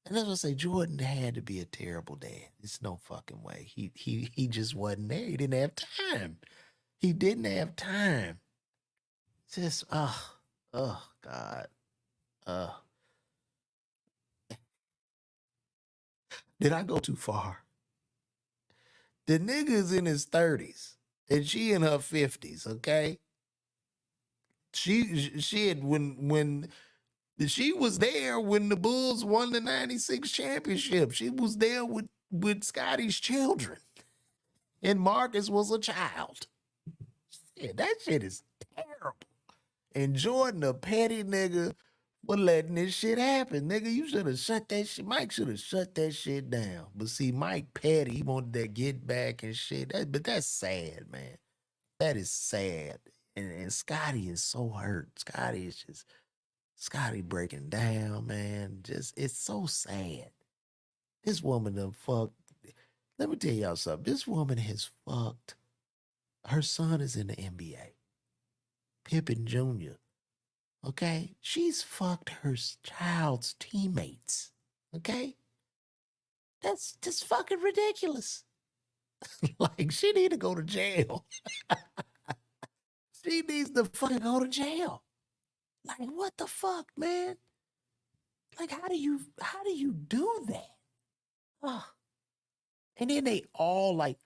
And that's what I say, Jordan had to be a terrible dad. It's no fucking way. He just wasn't there. He didn't have time. He didn't have time. Just God. Uh did I go too far? The nigga's in his 30s and she in her 50s, okay? She had when she was there when the Bulls won the 96 championship. She was there with Scotty's children. And Marcus was a child. Shit, that shit is terrible. And Jordan, a petty nigga, for letting this shit happen. Nigga, you should have shut that shit. Mike should have shut that shit down. But see, Mike petty, he wanted that get back and shit. But that's sad, man. That is sad. And Scotty is so hurt. Scotty breaking down, man. Just, it's so sad. This woman done fucked. Let me tell y'all something. This woman has fucked. Her son is in the NBA. Pippen Jr. Okay? She's fucked her child's teammates. Okay? That's just fucking ridiculous. Like, she need to go to jail. She needs to fucking go to jail. Like, what the fuck, man? Like, how do you do that? Oh. And then they all like,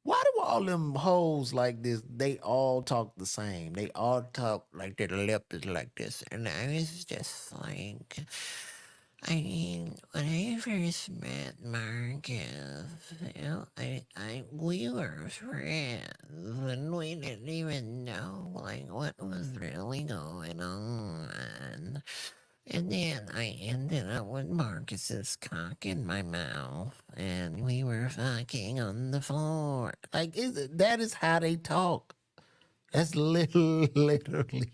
why do all them hoes like this? They all talk the same. They all talk like their lip is like this. And I was just like, I mean, when I first met Marcus, you know, we were friends, and we didn't even know like what was really going on. And then I ended up with Marcus's cock in my mouth, and we were fucking on the floor. Like, that is how they talk. That's literally.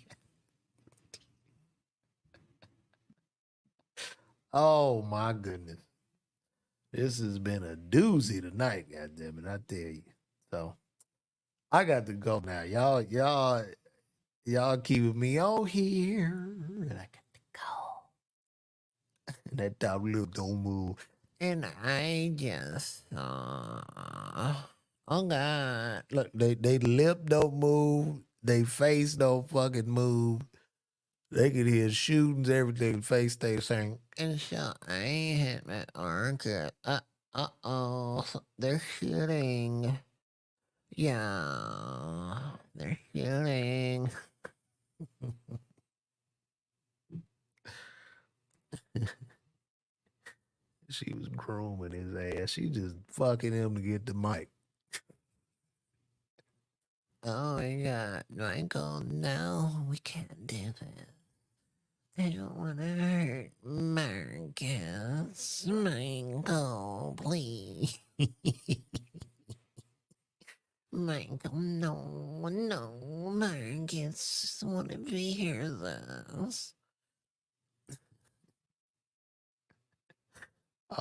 Oh my goodness. This has been a doozy tonight, goddammit, I tell you. So I got to go now. Y'all keeping me on here. And I got to go. And that dog little don't move. And I just oh God. Look, they lip don't move. They face don't fucking move. They could hear shootings, everything. Face stay saying, and so I hit my orchid. Uh-oh. They're shooting. Yeah. They're shooting. She was grooming his ass. She just fucking him to get the mic. Oh my God, Michael, no, we can't do this. I don't want to hurt Marcus. Michael, please. Michael, no, Marcus, what if he hears this?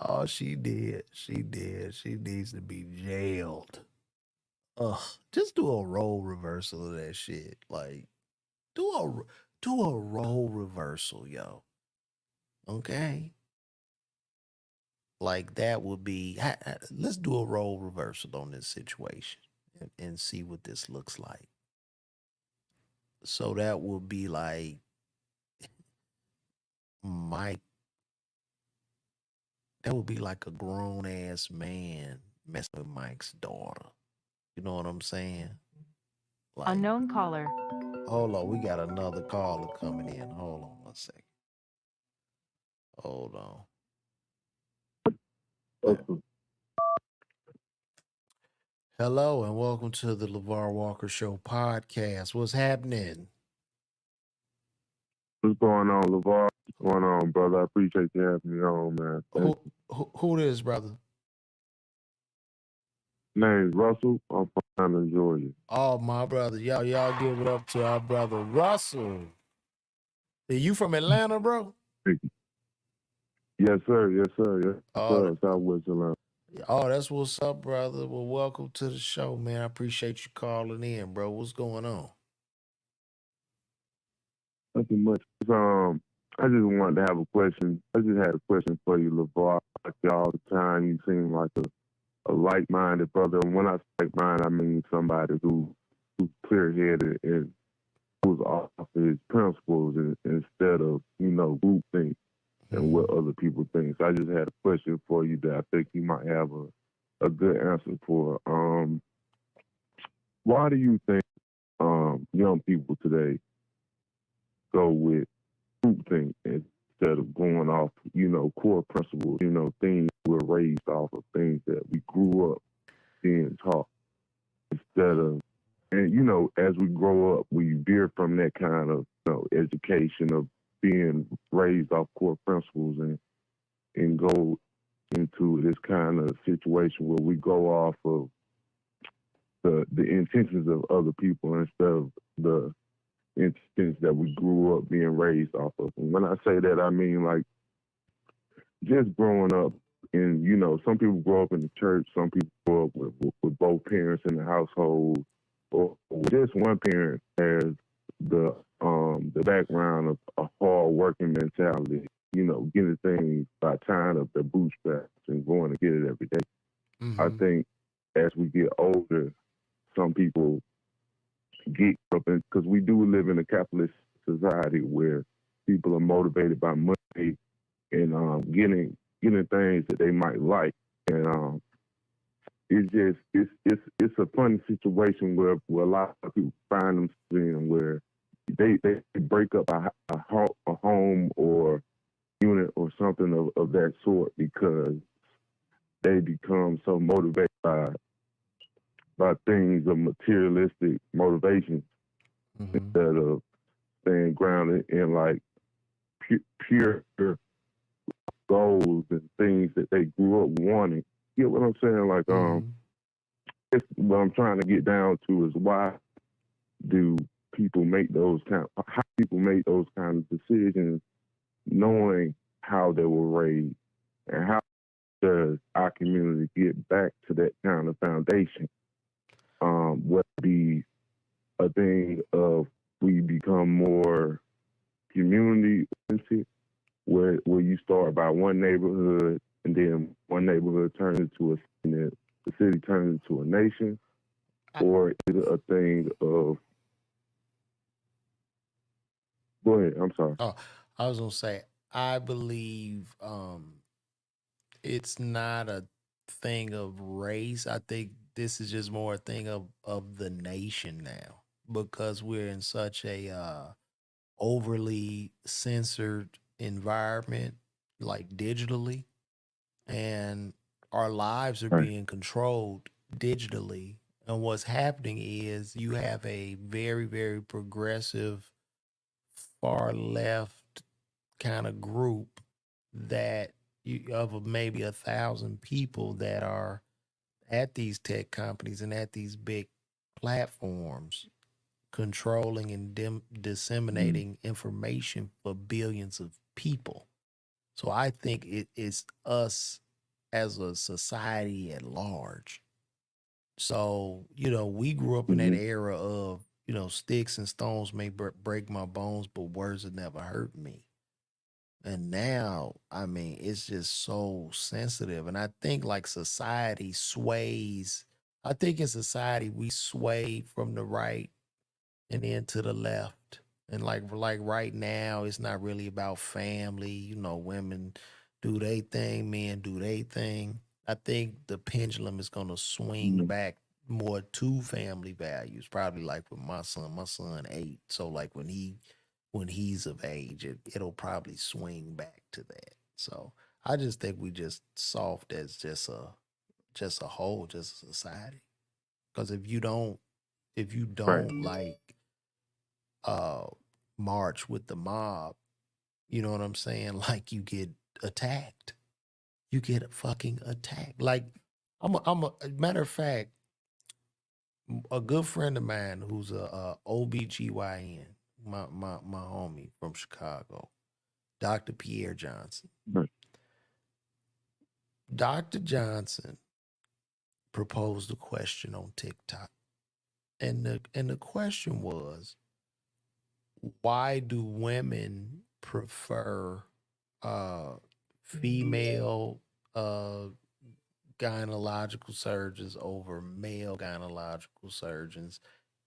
Oh, she did. She did. She needs to be jailed. Ugh. Just do a role reversal of that shit. Like, do a role reversal, yo. Okay? Like that would be let's do a role reversal on this situation and see what this looks like. So that would be like Mike, that would be like a grown ass man messing with Mike's daughter. You know what I'm saying? Like, Unknown caller. hold on, we got another caller coming in. Hold on one second. Hold on. Okay. Hello and welcome to the LaVar Walker Show podcast. What's happening? What's going on, LaVar? What's going on, brother? I appreciate you having me on, man. Thank you. Who it is, brother? Name's Russell. I'm from Atlanta, Georgia. Oh, my brother. Y'all give it up to our brother Russell. Are you from Atlanta, bro? Yes, sir. Yes, sir. Yes, Oh, sir. Southwest Atlanta. oh, that's what's up, brother. Well, welcome to the show, man. I appreciate you calling in, bro. What's going on? Nothing much. I just wanted to have a question. I just had a question for you, LaVar. Like you all the time, you seem like a like-minded brother. And when I say like-minded, I mean somebody who's clear-headed and who's off of his principles instead of, groupthink and what other people think. So I just had a question for you that I think you might have a good answer for. Why do you think young people today go with groupthink instead of going off, core principles, things we're raised off of, things that we grew up being taught instead of, and, as we grow up, we veer from that kind of, education of being raised off core principles and go into this kind of situation where we go off of the intentions of other people instead of the intentions that we grew up being raised off of. And when I say that, I mean like just growing up and some people grow up in the church, some people grow up with both parents in the household, or just one parent has the background of a hard working mentality, getting things by tying up their bootstraps and going to get it every day. I think as we get older, some people get up because we do live in a capitalist society where people are motivated by money and getting things that they might like, and it's a funny situation where a lot of people find themselves in where they break up a home or unit or something of that sort because they become so motivated by things of materialistic motivation instead of staying grounded in like pure goals and things that they grew up wanting. You get what I'm saying? Like, what I'm trying to get down to is why do people make how people make those kind of decisions knowing how they were raised, and how does our community get back to that kind of foundation? What be a thing of we become more community oriented, where you start by one neighborhood and then one neighborhood turns into and then the city turns into a nation, or is it a thing of? Go ahead. I'm sorry. Oh, I was gonna say, I believe it's not a thing of race. I think this is just more a thing of the nation now, because we're in such a overly censored environment, like digitally, and our lives are Right. being controlled digitally. And what's happening is you have a very, very progressive, far left kind of group that of maybe 1,000 people that are at these tech companies and at these big platforms, controlling and disseminating information for billions of people. So I think it is us as a society at large. So, we grew up in that era of, sticks and stones may break my bones, but words will never hurt me. And now, I mean, it's just so sensitive. And I think like society sways. I think in society we sway from the right and then to the left. And like right now, it's not really about family. Women do they thing, men do they thing. I think the pendulum is gonna swing back more to family values. Probably like with my son. My son 8, so like when he's of age, it'll probably swing back to that. So I just think we just soft as just a whole, just a society. Because if you Right. don't like uh march with the mob, you know what I'm saying? Like you get attacked. You get fucking attacked. Like I'm a matter of fact, a good friend of mine who's a OBGYN, my homie from Chicago, Dr. Pierre Johnson. Right. Dr. Johnson proposed a question on TikTok. And the question was, why do women prefer female gynecological surgeons over male gynecological surgeons,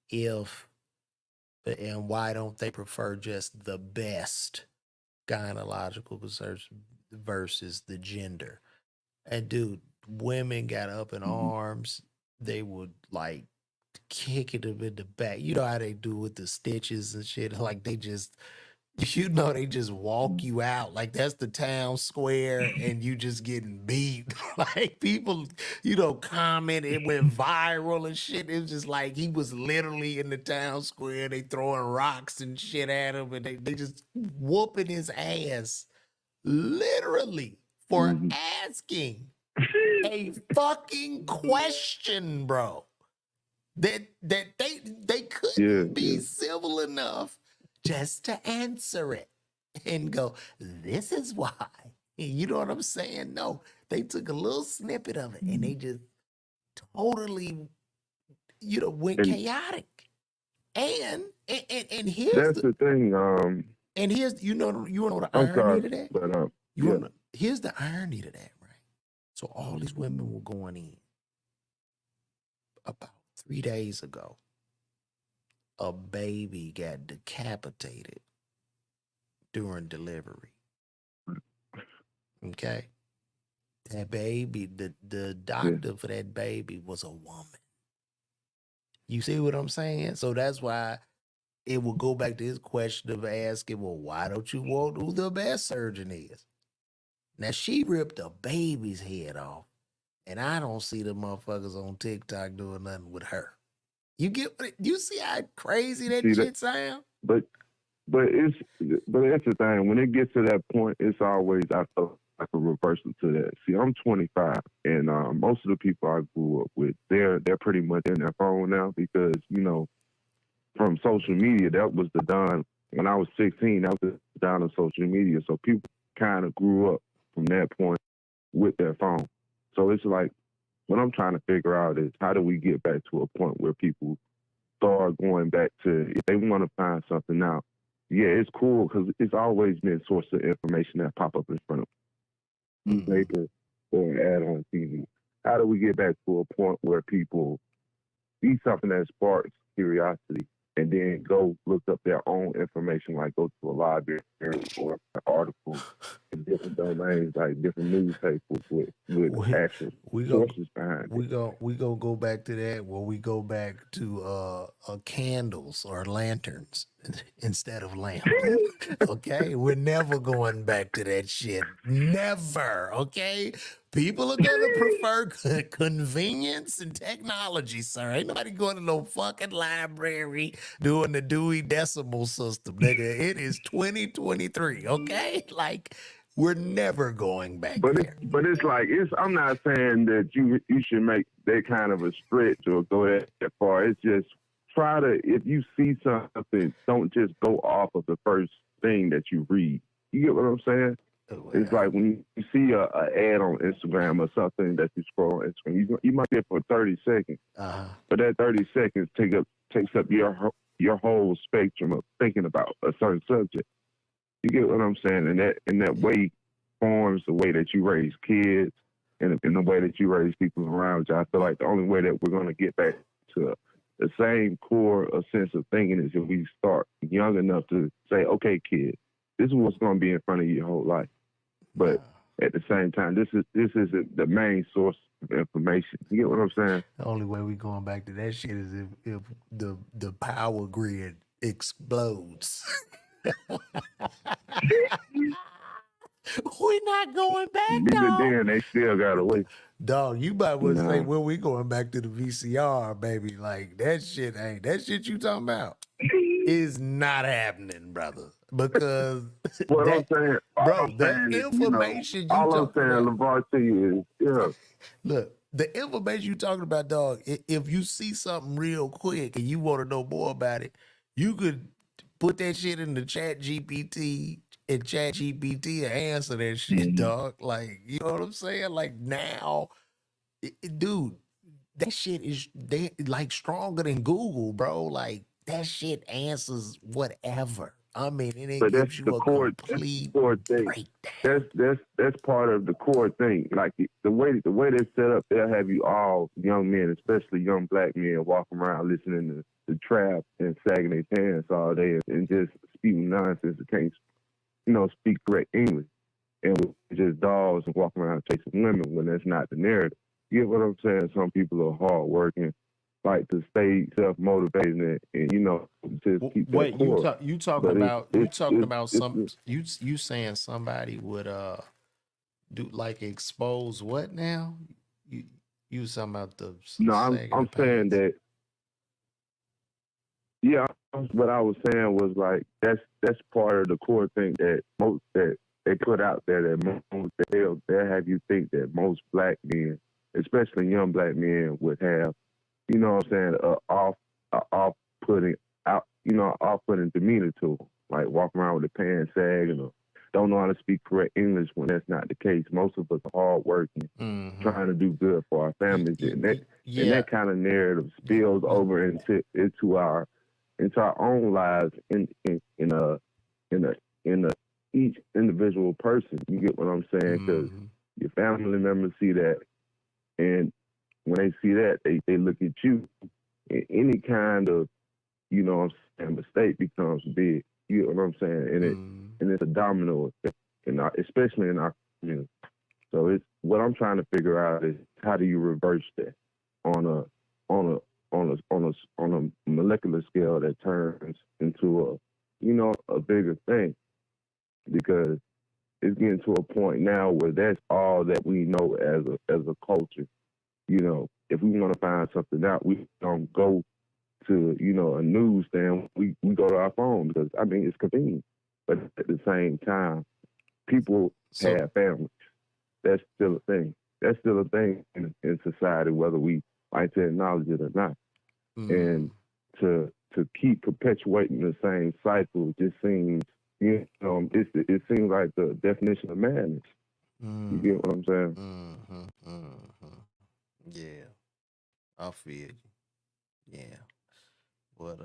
if and why don't they prefer just the best gynecological surgeon versus the gender? And dude, women got up in arms. They would like kicking them in the back. You know how they do with the stitches and shit. Like they just, they just walk you out. Like that's the town square, and you just getting beat. Like people, comment. It went viral and shit. It was just like he was literally in the town square. They throwing rocks and shit at him, and they just whooping his ass, literally for asking a fucking question, bro. That they couldn't be civil enough just to answer it and go, this is why. You know what I'm saying? No, they took a little snippet of it and they just totally, went chaotic. And here's the thing. And here's you know the I'm irony sorry, to that. but Here's the irony to that, right? So all these women were going in. About 3 days ago, a baby got decapitated during delivery. Okay? That baby, the doctor for that baby was a woman. You see what I'm saying? So that's why it will go back to his question of asking, well, why don't you want who the best surgeon is? Now, she ripped a baby's head off, and I don't see the motherfuckers on TikTok doing nothing with her. You get what you see how crazy that shit sound? But that's the thing. When it gets to that point, it's always, I feel like a reversal to that. See, I'm 25, and most of the people I grew up with, they're pretty much in their phone now because from social media, that was the dawn. When I was 16, that was the dawn of social media. So people kind of grew up from that point with their phone. So it's like, what I'm trying to figure out is how do we get back to a point where people start going back to, if they want to find something out, yeah, it's cool because it's always been a source of information that pop up in front of newspaper or an ad on TV. How do we get back to a point where people see something that sparks curiosity and then go look up their own information, like go to a library or an article in different domains, like different newspapers with actual sources behind it. We gonna go back to that where we go back to candles or lanterns instead of lamps. Okay, we're never going back to that shit. Never. Okay, people are gonna prefer convenience and technology, sir. Ain't nobody going to no fucking library doing the Dewey Decimal System, nigga. It is 2023. Okay, like. We're never going back there. But it's like, I'm not saying that you should make that kind of a stretch or go that far. It's just try to, if you see something, don't just go off of the first thing that you read. You get what I'm saying? Oh, it's like when you see a ad on Instagram or something that you scroll on Instagram, you might get for 30 seconds, but that 30 seconds takes up your whole spectrum of thinking about a certain subject. You get what I'm saying? And that way forms the way that you raise kids and the way that you raise people around you. I feel like the only way that we're going to get back to the same core of sense of thinking is if we start young enough to say, okay, kid, this is what's going to be in front of you your whole life. But at the same time, this isn't the main source of information. You get what I'm saying? The only way we going back to that shit is if the power grid explodes. We're not going back, dog. Then they still got to wait. Dog, you might well say, well, we going back to the VCR, baby. Like, that shit you talking about is not happening, brother. Because what I'm saying, bro, the information all I'm saying, LaVar to you is, look, the information you talking about, dog, if you see something real quick and you want to know more about it, you could put that shit in the chat GPT and ChatGPT to answer that shit, dog. Like, you know what I'm saying? Like now, dude, that shit is like stronger than Google, bro. Like that shit answers whatever. I mean, and it But that's gives the you a core. That's the complete core thing. breakdown. That's part of the core thing. Like the way they're set up, they'll have you all young men, especially young black men, walking around listening to trap and sagging their pants all day and just speaking nonsense and can't, speak correct English. And we're just dogs and walking around chasing women when that's not the narrative. You get what I'm saying? Some people are hardworking, like to stay self motivated and just keep that Wait, core. you talking But about it's you saying somebody would do like expose what now? You you was talking about the no, sagging the I'm saying pants. that. Yeah, what I was saying was like that's part of the core thing that they put out there that they'll have you think that most black men, especially young black men, would have, what I'm saying, a off putting off putting demeanor to them, like walking around with the pants sagging or don't know how to speak correct English when that's not the case. Most of us are hardworking, trying to do good for our families, and that kind of narrative spills over into our own lives in a each individual person. You get what I'm saying? Because your family members see that, and when they see that, they look at you. And any kind of mistake becomes big. You know what I'm saying? And it's a domino effect, especially in our community. So it's what I'm trying to figure out is how do you reverse that on a on a on a molecular scale that turns into a bigger thing, because it's getting to a point now where that's all that we know as a culture. If we want to find something out, we don't go to a newsstand. We go to our phone because it's convenient. But at the same time, people have families. That's still a thing. That's still a thing in society, whether we like to acknowledge it or not. And to keep perpetuating the same cycle just seems, it seems like the definition of madness. You get what I'm saying? Yeah, I feel you. Yeah, but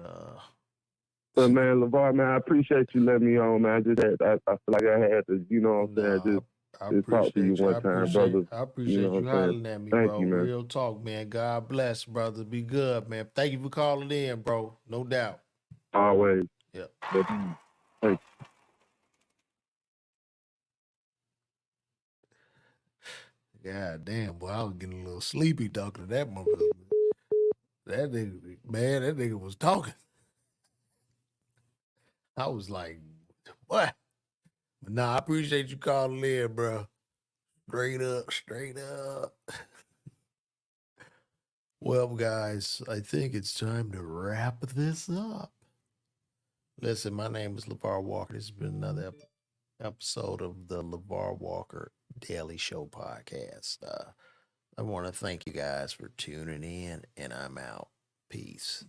But man, LaVar, man, I appreciate you letting me on, man. I feel like I had to, what I'm saying, I just talk to you appreciate you. one time, brother. I appreciate What you I'm saying? hollering at me, Thank bro. you, man. Real talk, man. God bless, brother. Be good, man. Thank you for calling in, bro. No doubt. Always. Yeah. Thank you. God damn, boy, I was getting a little sleepy talking to that motherfucker. That nigga, man, that nigga was talking. I was like, what? But nah, I appreciate you calling in, bro. Straight up, straight up. Well, guys, I think it's time to wrap this up. Listen, my name is LaVar Walker. This has been another episode of the LaVar Walker Daily Show podcast. I want to thank you guys for tuning in, and I'm out. Peace.